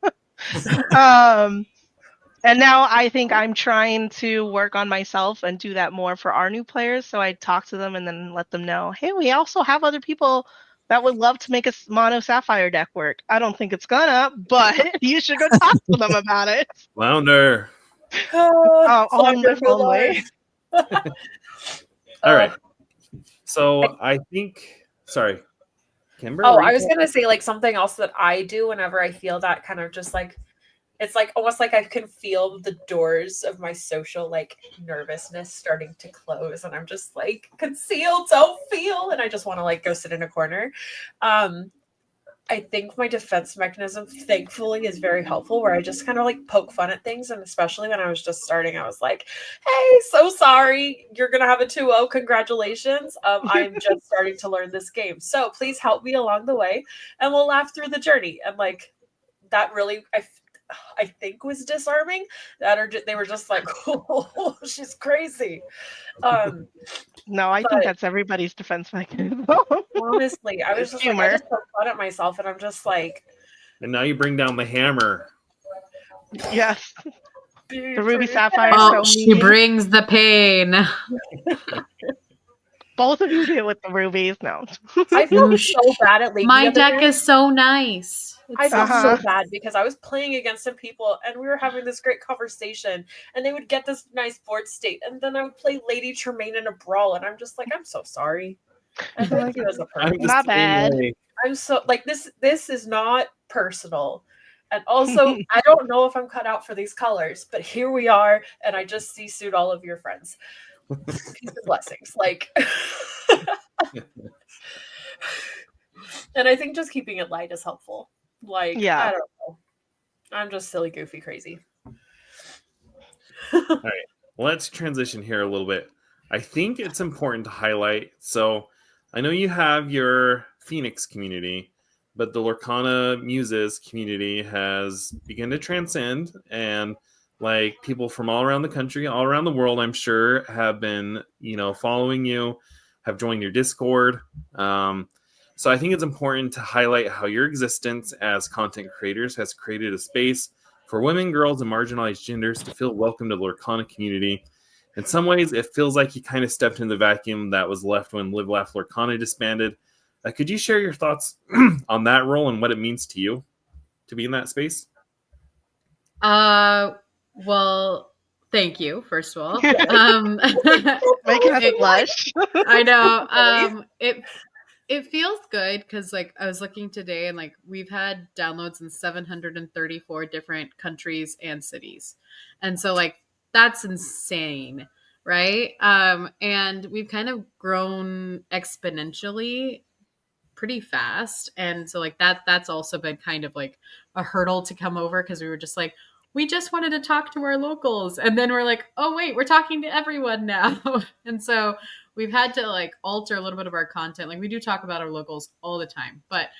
And now I think I'm trying to work on myself and do that more for our new players. So I talk to them and then let them know, hey, we also have other people that would love to make a mono sapphire deck work. I don't think it's gonna, but you should go talk to them about it. Flounder. Only. All right. So I think, sorry, Kimber. I was gonna say like something else that I do whenever I feel that kind of just like it's like almost like I can feel the doors of my social like nervousness starting to close, and I'm just like concealed, don't feel, and I just want to like go sit in a corner. I think my defense mechanism, thankfully, is very helpful where I just kind of like poke fun at things. And especially when I was just starting, I was like, hey, so sorry. You're going to have a 2-0. Congratulations. I'm just starting to learn this game. So please help me along the way and we'll laugh through the journey. And like that really, I think was disarming. They were just like, oh, she's crazy. No, I think that's everybody's defense mechanism. Honestly, I was just humor. like, I just poke fun at myself, and I'm just like. And now you bring down the hammer. Yes. The ruby sapphire. Oh, so she mean. brings the pain. Both of you do with the rubies. No. I feel so bad at League. My deck is so nice. I felt so bad because I was playing against some people and we were having this great conversation and they would get this nice board state and then I would play Lady Tremaine in a brawl and I'm just like, I'm so sorry. And thank you as a person. Not bad. I'm so like this is not personal. And also, I don't know if I'm cut out for these colors, but here we are, and I just CC'd all of your friends. Peace and blessings. Like and I think just keeping it light is helpful. Like, yeah. I don't know. I'm just silly, goofy, crazy. All right. Let's transition here a little bit. I think it's important to highlight. So I know you have your Phoenix community, but the Lorcana Muses community has begun to transcend. And like people from all around the country, all around the world, I'm sure, have been, following you, have joined your Discord. So I think it's important to highlight how your existence as content creators has created a space for women, girls, and marginalized genders to feel welcome to the Lorcana community. In some ways, it feels like you kind of stepped in the vacuum that was left when Live Laugh Lorcana disbanded. Could you share your thoughts on that role and what it means to you to be in that space? Well, thank you, first of all. Making us blush. I know. It feels good because like I was looking today and like we've had downloads in 734 different countries and cities. And so like that's insane, right? And we've kind of grown exponentially pretty fast. And so like that's also been kind of like a hurdle to come over because we were just like, we just wanted to talk to our locals. And then we're like, oh wait, we're talking to everyone now. And so we've had to like alter a little bit of our content. Like we do talk about our locals all the time, but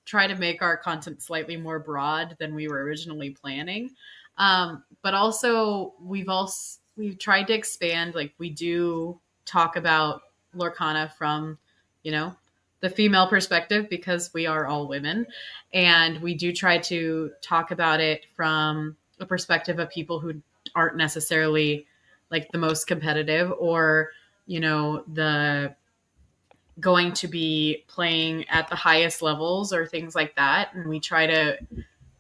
try to make our content slightly more broad than we were originally planning. But also we've tried to expand. Like we do talk about Lorcana from, the female perspective because we are all women. And we do try to talk about it from a perspective of people who aren't necessarily like the most competitive or, the going to be playing at the highest levels or things like that. And we try to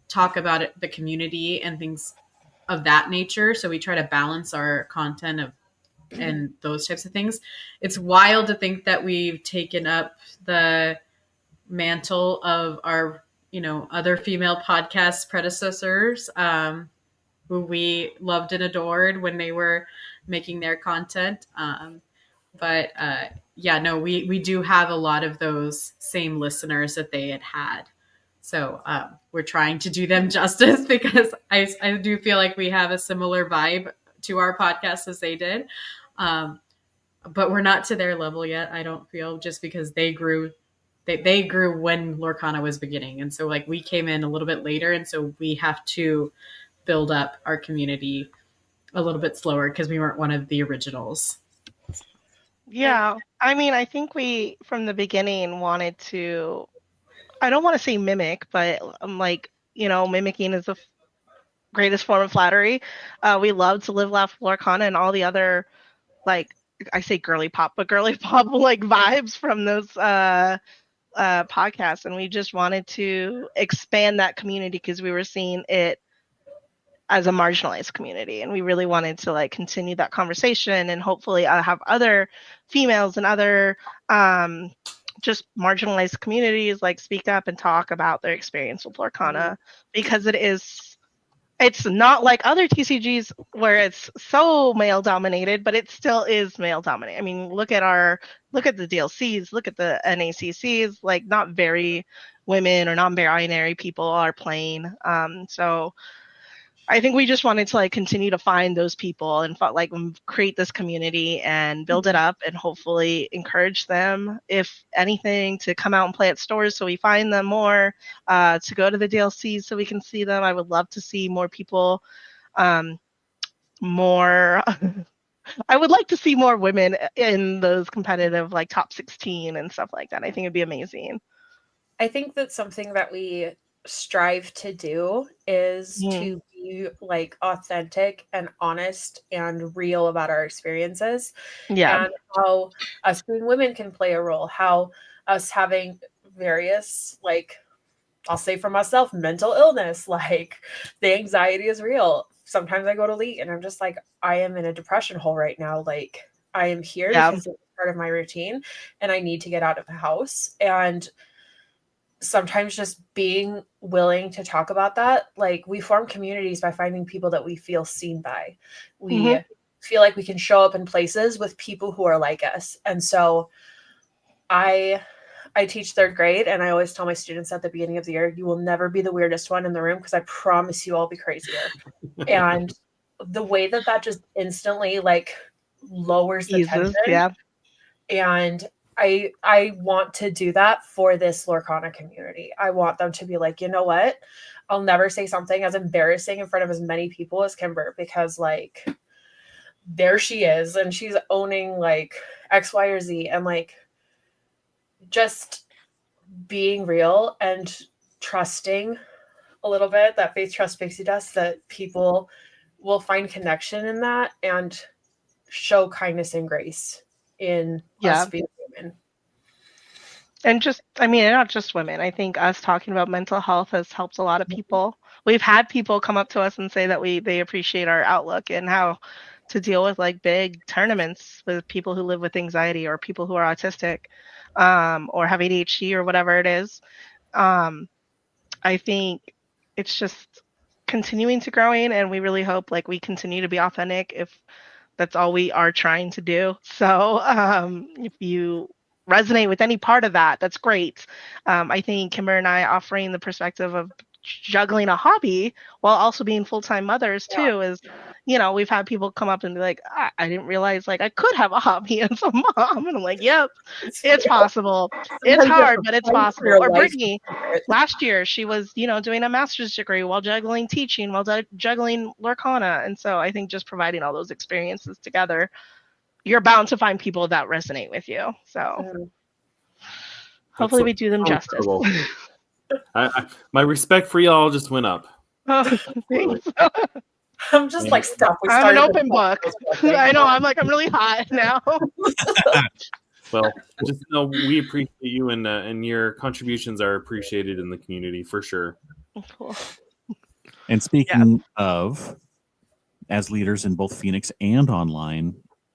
talk about the community and things of that nature. So we try to balance our content and those types of things. It's wild to think that we've taken up the mantle of our, other female podcast predecessors, who we loved and adored when they were making their content. We do have a lot of those same listeners that they had. So we're trying to do them justice because I do feel like we have a similar vibe to our podcast as they did. But we're not to their level yet, I don't feel, just because they grew when Lorcana was beginning. And so like we came in a little bit later. And so we have to build up our community a little bit slower because we weren't one of the originals. Yeah. I mean, I think we, from the beginning, wanted to, I don't want to say mimic, but mimicking is the greatest form of flattery. We love to Live Laugh Lorcana and all the other, like, I say girly pop, but girly pop like vibes from those podcasts. And we just wanted to expand that community because we were seeing it as a marginalized community. And we really wanted to like continue that conversation and hopefully have other females and other just marginalized communities like speak up and talk about their experience with Lorcana because it is it's not like other TCGs where it's so male dominated, but it still is male dominated. I mean, look at the DLCs, look at the NACCs, like not very women or non-binary people are playing. So I think we just wanted to like continue to find those people and like create this community and build it up and hopefully encourage them, if anything, to come out and play at stores so we find them more, to go to the DLCs so we can see them. I would love to see more people, more. I would like to see more women in those competitive like top 16 and stuff like that. I think it'd be amazing. I think that something that we strive to do is to be like authentic and honest and real about our experiences. Yeah. And how us being women can play a role, how us having various, like, I'll say for myself, mental illness, like the anxiety is real. Sometimes I go to League and I'm just like, I am in a depression hole right now. Like, I am here because it's part of my routine and I need to get out of the house. And sometimes just being willing to talk about that, like, we form communities by finding people that we feel seen by. We feel like we can show up in places with people who are like us. And so I teach third grade, and I always tell my students at the beginning of the year, you will never be the weirdest one in the room because I promise you I'll be crazier. And the way that just instantly like lowers the tension. Yeah. And I want to do that for this Lorcana community. I want them to be like, you know what? I'll never say something as embarrassing in front of as many people as Kimber, because like there she is and she's owning like X, Y, or Z, and like just being real and trusting a little bit, that faith, trust, pixie dust, that people will find connection in that and show kindness and grace in us being women. And just, I mean, not just women. I think us talking about mental health has helped a lot of people. We've had people come up to us and say that they appreciate our outlook and how to deal with like big tournaments with people who live with anxiety or people who are autistic, or have ADHD or whatever it is. I think it's just continuing to growing, and we really hope like we continue to be authentic, if that's all we are trying to do. So if you resonate with any part of that, that's great. I think Kimber and I offering the perspective of juggling a hobby while also being full-time mothers too is, you know, we've had people come up and be like, I didn't realize like I could have a hobby as a mom. And I'm like, yep, it's possible. It's hard, but it's possible. Or Brittany, last year, she was, you know, doing a master's degree while juggling teaching, while juggling Lorcana. And so I think just providing all those experiences together, you're bound to find people that resonate with you. So hopefully we do them justice. My respect for y'all just went up. Oh, thanks. I'm just like, stop. I'm an open book. I know. I'm really hot now. Well, just know we appreciate you, and your contributions are appreciated in the community for sure. Cool. And speaking of, as leaders in both Phoenix and online,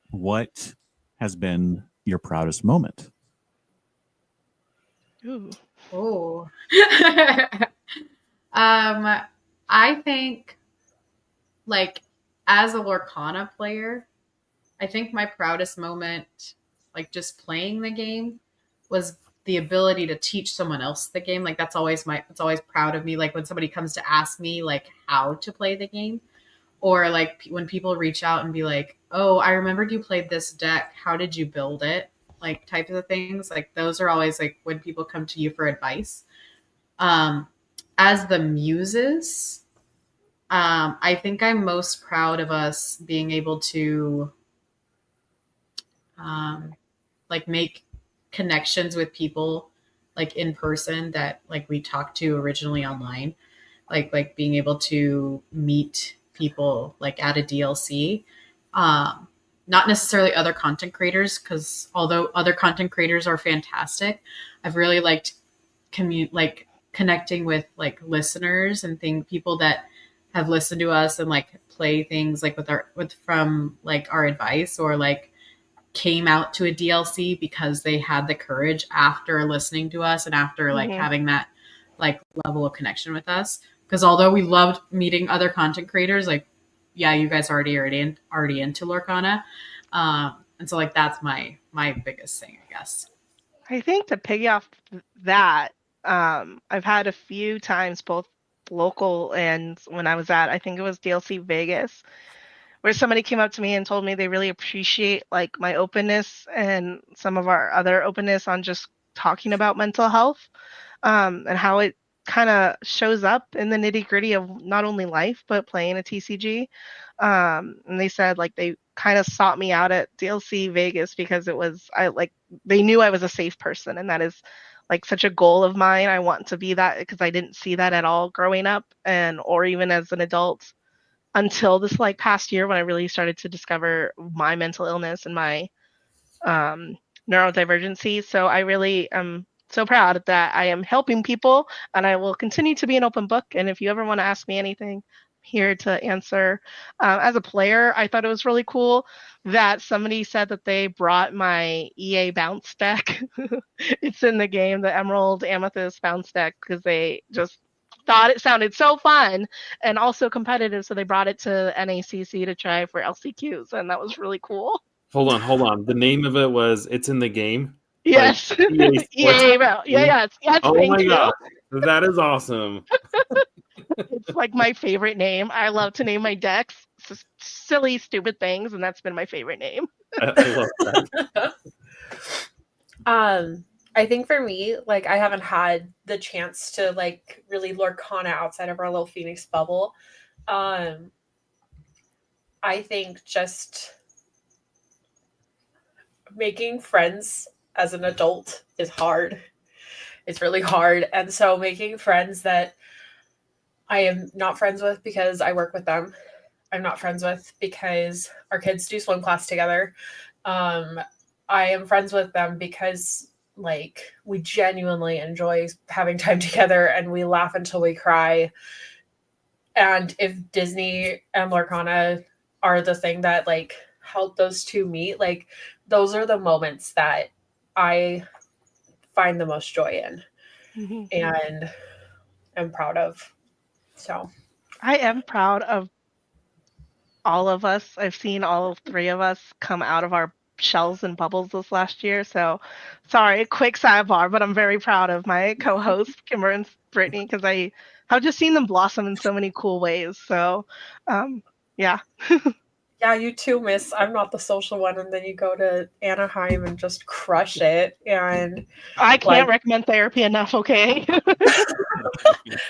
what has been your proudest moment? Ooh. Oh. I think, like, as a Lorcana player, I think my proudest moment, like just playing the game, was the ability to teach someone else the game. Like, it's always proud of me. Like when somebody comes to ask me like how to play the game, or like when people reach out and be like, oh, I remembered you played this deck. How did you build it? Like types of things. Like those are always like when people come to you for advice. As the Muses, I think I'm most proud of us being able to like make connections with people like in person that like we talked to originally online, like being able to meet people like at a DLC, not necessarily other content creators, because although other content creators are fantastic, I've really liked connecting with like listeners and people that have listened to us and like play things like from like our advice, or like came out to a DLC because they had the courage after listening to us and after like having that like level of connection with us. because although we loved meeting other content creators, like, yeah, you guys are already into Lorcana. And so like that's my biggest thing, I guess. I think to piggy off that, I've had a few times, both local and when I was at, I think it was DLC Vegas, where somebody came up to me and told me they really appreciate like my openness and some of our other openness on just talking about mental health, and how it kind of shows up in the nitty gritty of not only life but playing a TCG. And they said like they kind of sought me out at DLC Vegas because they knew I was a safe person, and that is like such a goal of mine. I want to be that because I didn't see that at all growing up and or even as an adult until this like past year when I really started to discover my mental illness and my neurodivergency. So I really am so proud that I am helping people, and I will continue to be an open book. And if you ever want to ask me anything, I'm here to answer. As a player, I thought it was really cool that somebody said that they brought my EA bounce deck. It's in the game, the Emerald Amethyst bounce deck, because they just thought it sounded so fun and also competitive, so they brought it to NACC to try for LCQs, and that was really cool. Hold on. The name of it was It's in the Game? Yes. Like EA Sports yes. Oh Thank my you. god. That is awesome. It's like my favorite name. I love to name my decks silly, stupid things, and that's been my favorite name. I love that. I think for me, like I haven't had the chance to like really Lorcana outside of our little Phoenix bubble. I think just making friends as an adult is hard. It's really hard. And so making friends that I am not friends with because I work with them. I'm not friends with because our kids do swim class together. I am friends with them because like we genuinely enjoy having time together and we laugh until we cry. And if Disney and Lorcana are the thing that like help those two meet, like those are the moments that I find the most joy in and am proud of. So I am proud of all of us. I've seen all three of us come out of our shells and bubbles this last year. So sorry, quick sidebar, but I'm very proud of my co-hosts, Kimber and Brittany, because I have just seen them blossom in so many cool ways. So yeah. Yeah, you too, miss. I'm not the social one, and then you go to Anaheim and just crush it. And I can't recommend therapy enough, okay?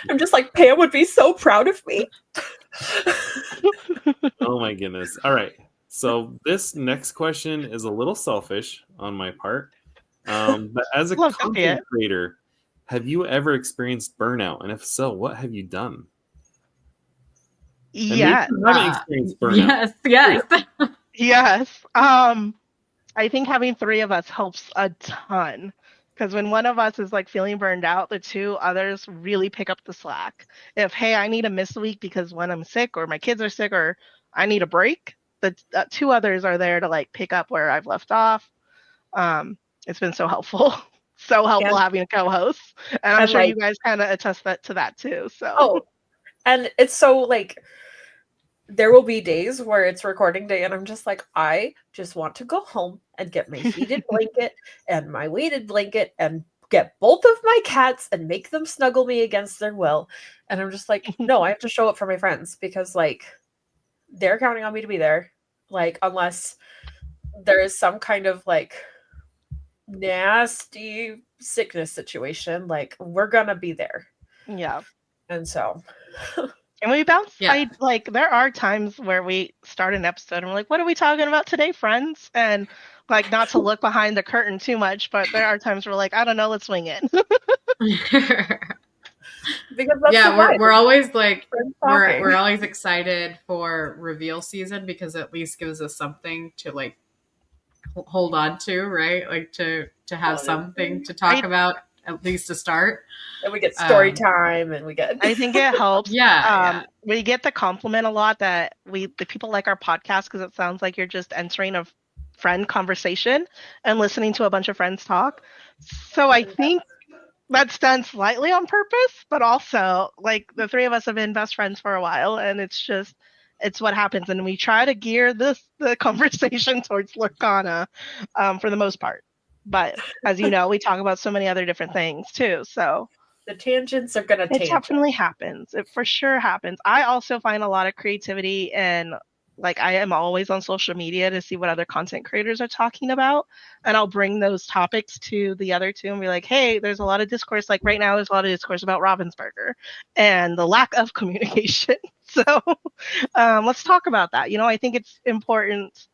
I'm just like, Pam would be so proud of me. Oh my goodness. All right. So this next question is a little selfish on my part. But as a content creator, have you ever experienced burnout? And if so, what have you done? Yes. Yes. Yes. I think having three of us helps a ton. Because when one of us is like feeling burned out, the two others really pick up the slack. If, hey, I need to miss a week because when I'm sick or my kids are sick or I need a break, the two others are there to like pick up where I've left off. It's been so helpful. So helpful having a co-host. And I'm sure you guys kind of attest to that too. So and it's so like there will be days where it's recording day and I'm just like, I just want to go home and get my heated blanket and my weighted blanket and get both of my cats and make them snuggle me against their will. And I'm just like, no, I have to show up for my friends because like they're counting on me to be there. Like, unless there is some kind of like nasty sickness situation, like we're gonna be there. Yeah. And so and we bounce. Like there are times where we start an episode and we're like, what are we talking about today, friends? And like not to look behind the curtain too much, but there are times we're like, I don't know, let's wing it. Because that's we're always like we're always excited for reveal season because it at least gives us something to like hold on to, right? Like to have something to talk about, at least to start. And we get story time and we get I think it helps. Yeah. We get the compliment a lot that the people like our podcast because it sounds like you're just entering a friend conversation and listening to a bunch of friends talk. So I think that's done slightly on purpose, but also like the three of us have been best friends for a while, and it's what happens, and we try to gear the conversation towards Lorcana for the most part. But as you know, we talk about so many other different things too. So The tangents are gonna it tangent. definitely happens. It for sure happens. I also find a lot of creativity and like I am always on social media to see what other content creators are talking about. And I'll bring those topics to the other two and be like, hey, there's a lot of discourse. Like right now, there's a lot of discourse about Ravensburger and the lack of communication. So let's talk about that. You know, I think it's important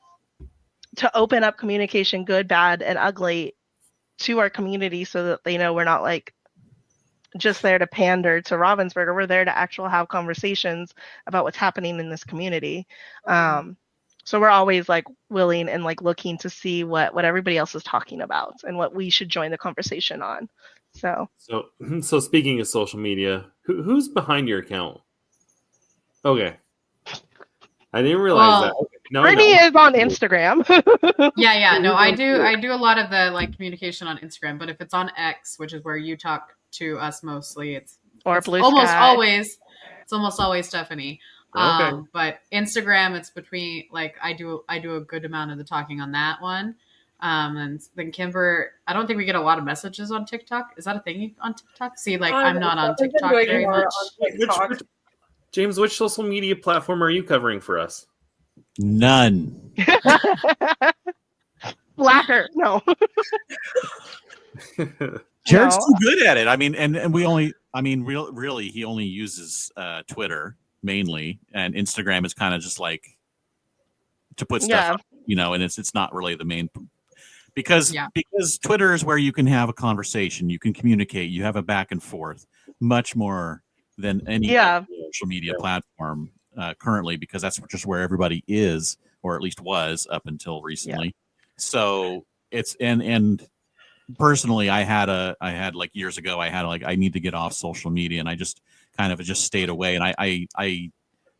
to open up communication, good, bad, and ugly, to our community so that they know we're not like just there to pander to Ravensburger. We're there to actually have conversations about what's happening in this community. So we're always like willing and like looking to see what everybody else is talking about and what we should join the conversation on. So speaking of social media, who's behind your account? Okay. I didn't realize that. Okay. No, Brittany is on Instagram. Yeah. No, I do a lot of the like communication on Instagram, but if it's on X, which is where you talk to us mostly, it's Blue almost Sky. always Stephanie. Okay. But Instagram, it's between like I do a good amount of the talking on that one. And then Kimber, I don't think we get a lot of messages on TikTok. Is that a thing on TikTok? See, like I'm not on TikTok very much. James, which social media platform are you covering for us? None. Blacker. No. Jared's too good at it. I mean, and we only, I mean, really, he only uses Twitter mainly, and Instagram is kind of just like to put stuff up, you know, and it's not really the main because Twitter is where you can have a conversation, you can communicate, you have a back and forth much more than any social media platform currently, because that's just where everybody is, or at least was up until recently. So it's and personally, I had like years ago, I need to get off social media, and I just kind of just stayed away. And I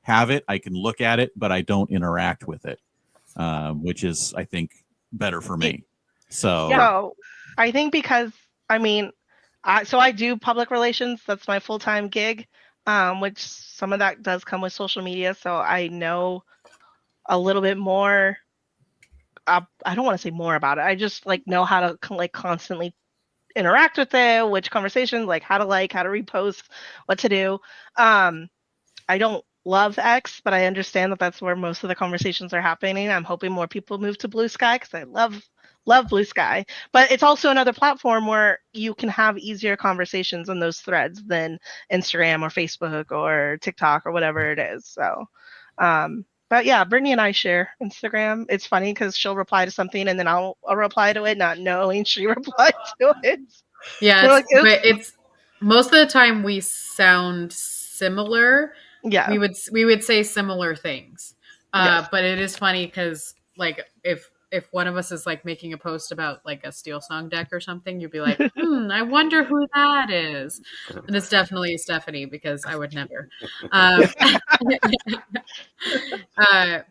have it, I can look at it, but I don't interact with it, which is, I think, better for me. So I think because I mean, I do public relations. That's my full-time gig, which some of that does come with social media. So I know a little bit more. I don't want to say more about it. I just like know how to like constantly interact with it, which conversations, like how to repost, what to do. I don't love X, but I understand that that's where most of the conversations are happening. I'm hoping more people move to Blue Sky because I love Blue Sky. But it's also another platform where you can have easier conversations on those threads than Instagram or Facebook or TikTok or whatever it is. So, but yeah, Brittany and I share Instagram. It's funny because she'll reply to something and then I'll reply to it, not knowing she replied to it. Yeah, it's most of the time we sound similar. Yeah, we would say similar things. But it is funny because like if one of us is like making a post about like a Steel Song deck or something, you'd be like, I wonder who that is. And it's definitely Stephanie, because I would never.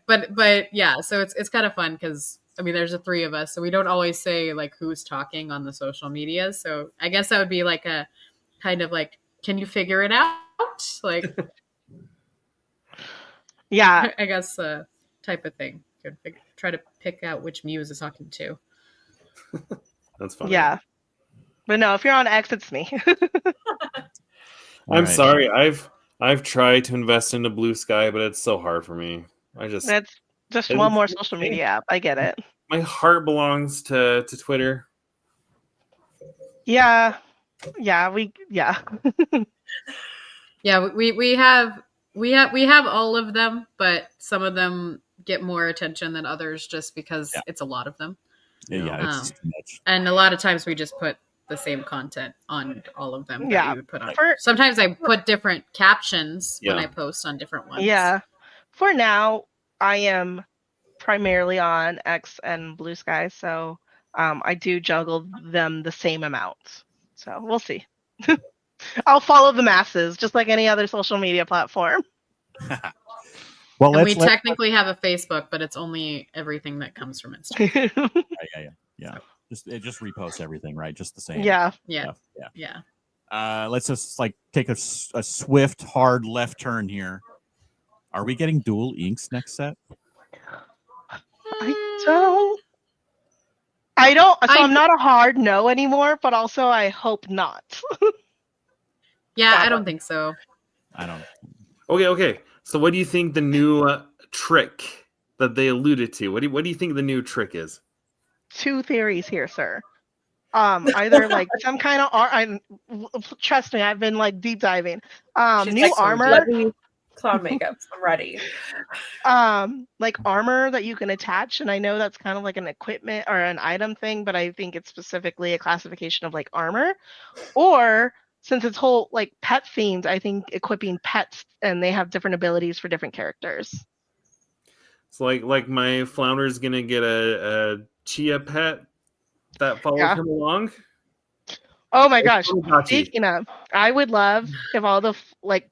But yeah, so it's kind of fun because I mean there's the three of us, so we don't always say like who's talking on the social media. So I guess that would be like a kind of like, can you figure it out? Like yeah, I guess type of thing. Try to pick out which Muse is talking to. That's fine. Yeah, but no, if you're on X, it's me. I'm sorry. I've tried to invest into Blue Sky, but it's so hard for me. That's just one more social media app. I get it. My heart belongs to Twitter. Yeah, we have all of them, but some of them get more attention than others just because it's a lot of them. It's too much. And a lot of times we just put the same content on all of them that we would put on. Sometimes I put different captions when I post on different ones. Yeah. For now, I am primarily on X and Blue Sky, so I do juggle them the same amount. So we'll see. I'll follow the masses, just like any other social media platform. Well, and we technically have a Facebook, but it's only everything that comes from Instagram. Yeah. Just repost everything, right? Just the same. Yeah. Yeah. let's just like take a swift, hard left turn here. Are we getting dual inks next set? I don't. So I'm not a hard no anymore, but also I hope not. Yeah, I don't think so. I don't. Okay. So what do you think the new trick that they alluded to? What do you think the new trick is? 2 theories here, sir. Either like some kind of trust me, I've been like deep diving. She's New like, armor. let me clown makeup. I'm ready. Like armor that you can attach, and I know that's kind of like an equipment or an item thing, but I think it's specifically a classification of like armor. Or since it's whole like pet themed, I think equipping pets and they have different abilities for different characters. So like my flounder's gonna get a chia pet that follows him along. Oh my gosh! Speaking of, I would love if all the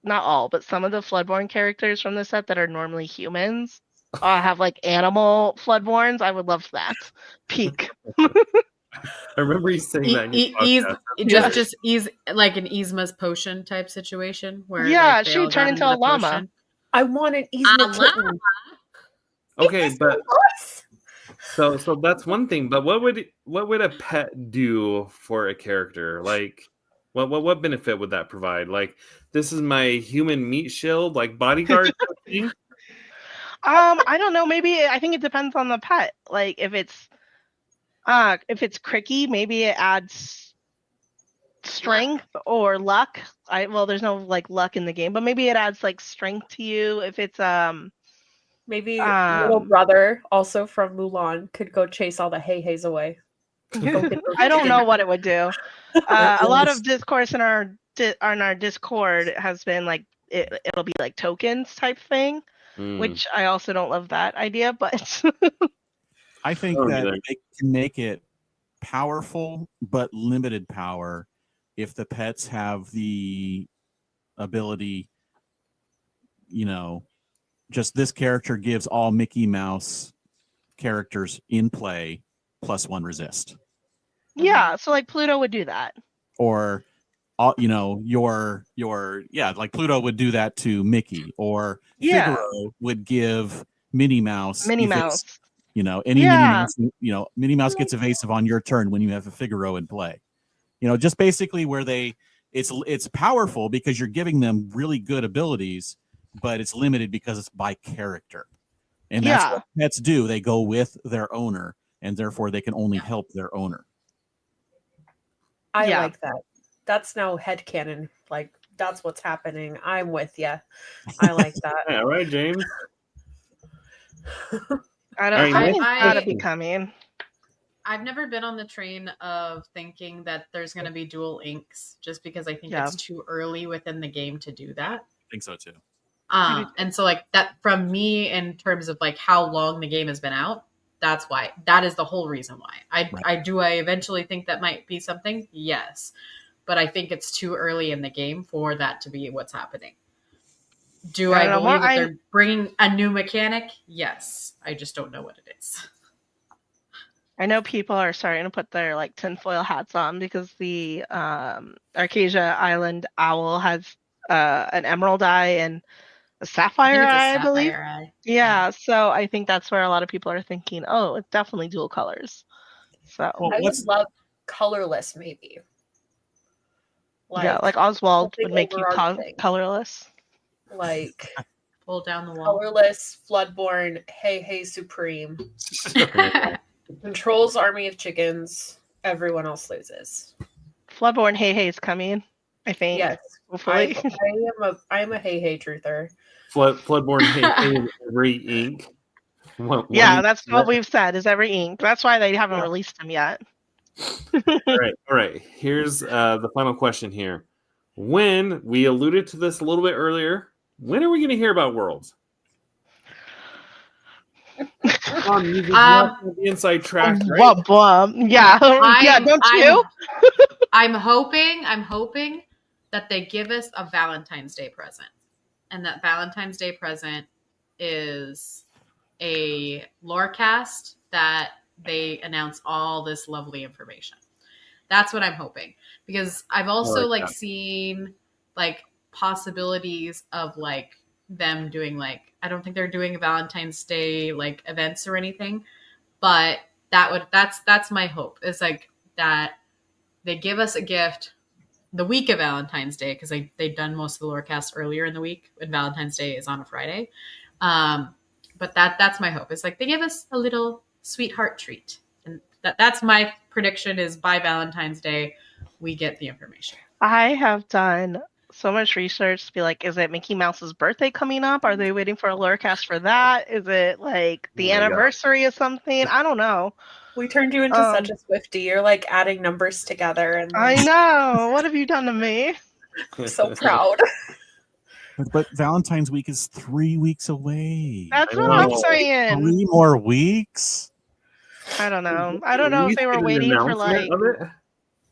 not all, but some of the Floodborn characters from the set that are normally humans have like animal Floodborns. I would love that. Peak. I remember you saying that in your podcast. Just ease like an Yzma's potion type situation where like, she would turn into a llama. Potion. I want an Yzma kitten. Okay, but so that's one thing. But what would a pet do for a character? Like, what benefit would that provide? Like, this is my human meat shield, like bodyguard thing. I don't know. Maybe I think it depends on the pet. Like if it's Cricky, maybe it adds strength or luck. There's no like luck in the game, but maybe it adds like strength to you. If it's maybe little brother also from Mulan could go chase all the hay-hays away. I don't know what it would do. A lot of discourse in our Discord has been like it'll be like tokens type thing, which I also don't love that idea, but I think that they can make it powerful but limited power if the pets have the ability, just this character gives all Mickey Mouse characters in play +1 resist. Yeah, so like Pluto would do that. Or like Pluto would do that to Mickey, or Figaro would give Minnie Mouse. Minnie Mouse gets evasive on your turn when you have a Figaro in play. Just basically where it's powerful because you're giving them really good abilities, but it's limited because it's by character. And that's what pets do. They go with their owner, and therefore they can only help their owner. I like that. That's now headcanon. Like, that's what's happening. I'm with you. I like that. Yeah, right, James? I don't know. It's gotta be coming. I've never been on the train of thinking that there's going to be dual inks just because I think it's too early within the game to do that. I think so too. And so like that from me in terms of like how long the game has been out, that is the whole reason why. I eventually think that might be something. Yes. But I think it's too early in the game for that to be what's happening. Do I believe that they're bringing a new mechanic? Yes. I just don't know what it is. I know people are starting to put their like tinfoil hats on because the Archazia Island owl has an emerald eye and a sapphire eye, I believe. Yeah, so I think that's where a lot of people are thinking, oh, it's definitely dual colors. So I would love colorless, maybe. Like Oswald would make you colorless. Like pull down the wall. Colorless, Floodborn, hey Supreme. Controls army of chickens. Everyone else loses. Floodborn hey is coming, I think. Yes. Hopefully. I am a hey truther. Floodborn hey every ink. That's what we've said is every ink. That's why they haven't released them yet. All right. Here's the final question here. When we alluded to this a little bit earlier, when are we going to hear about Worlds? The inside track, right? Yeah, don't you? I'm hoping that they give us a Valentine's Day present, and that Valentine's Day present is a lore cast that they announce all this lovely information. That's what I'm hoping, because I've also like like that. seen like possibilities of like them doing like, I don't think they're doing Valentine's Day like events or anything, but that's my hope, is like that they give us a gift the week of Valentine's Day, because they've done most of the Lorecast earlier in the week, and Valentine's Day is on a Friday. But that's my hope. It's like they give us a little sweetheart treat, and that's my prediction, is by Valentine's Day we get the information. I have done so much research to be like, is it Mickey Mouse's birthday coming up? Are they waiting for a Lorecast for that? Is it like the Oh my God. anniversary of something? I don't know. We turned you into such a Swiftie. You're like adding numbers together, and I know. What have you done to me? I'm so proud. But Valentine's week is 3 weeks away. That's I what I'm know. saying. 3 more weeks? I don't know. I don't know Will if they you were get an waiting for announcement like, of it?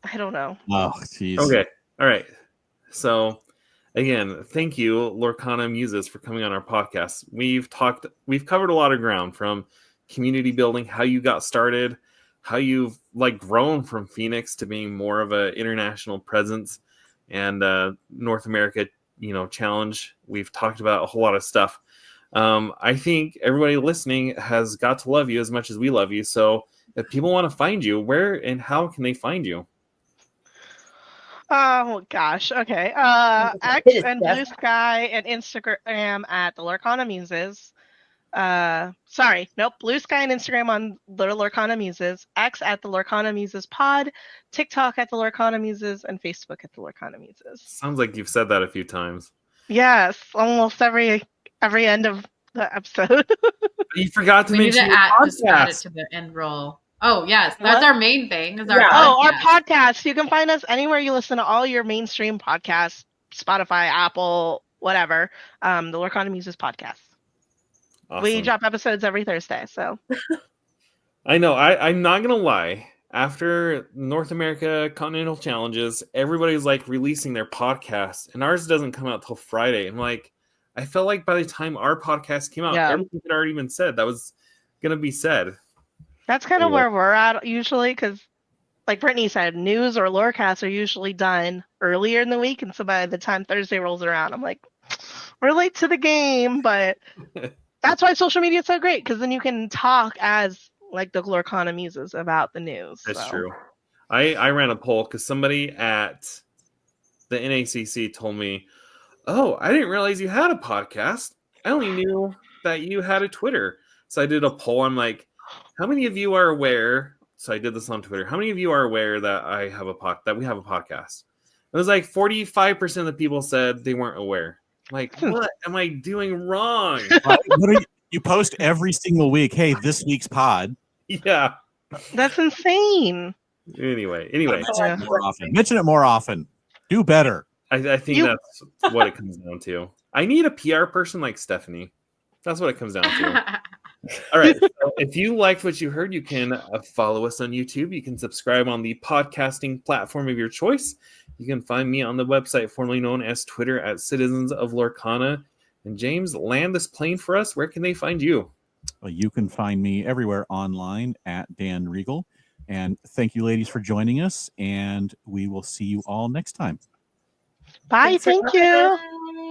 I don't know. Oh, jeez. Okay. All right. So again, thank you, Lorcana Muses, for coming on our podcast. We've covered a lot of ground, from community building, how you got started, how you've like grown from Phoenix to being more of an international presence, and North America, challenge. We've talked about a whole lot of stuff. I think everybody listening has got to love you as much as we love you. So if people want to find you, where and how can they find you? Oh gosh. Okay. X and Blue Sky and Instagram at the Lorcana Muses. Blue Sky and Instagram on the Lorcana Muses. X at the Lorcana Muses Pod. TikTok at the Lorcana Muses, and Facebook at the Lorcana Muses. Sounds like you've said that a few times. Yes, almost every end of the episode. You forgot to We need to mention just add it podcast. to the end roll. Oh yes, What? that's our main thing. Is our Yeah. Our podcast. podcast. You can find us anywhere you listen to all your mainstream podcasts, Spotify, Apple, whatever. The Lorcana Muses podcast. Awesome. We drop episodes every Thursday, so. I know. I'm not gonna lie. After North America Continental Challenges, everybody's like releasing their podcast, and ours doesn't come out till Friday. And like, I felt like by the time our podcast came out, Yeah. everything had already been said that was gonna be said. That's kind of Anyway. where we're at usually, because, like Brittany said, news or lorecasts are usually done earlier in the week, and so by the time Thursday rolls around, I'm like, we're late to the game, but that's why social media is so great, because then you can talk as like the Lorcana Muses about the news. That's so. true. I ran a poll because somebody at the NACC told me, "Oh, I didn't realize you had a podcast. I only knew that you had a Twitter." So I did a poll. I'm like, how many of you are aware? So I did this on Twitter. How many of you are aware that that we have a podcast? It was like 45% of the people said they weren't aware. Like, what am I doing wrong? You post every single week. Hey, this week's pod. Yeah. That's insane. Anyway. Mention it more often. Do better. I think that's what it comes down to. I need a PR person like Stephanie. That's what it comes down to. All right. So if you liked what you heard, you can follow us on YouTube. You can subscribe on the podcasting platform of your choice. You can find me on the website formerly known as Twitter at Citizens of Lorcana. And James, land this plane for us. Where can they find you? Well, you can find me everywhere online at Dan Regal. And thank you, ladies, for joining us. And we will see you all next time. Bye. Thanks for Thank having you. us.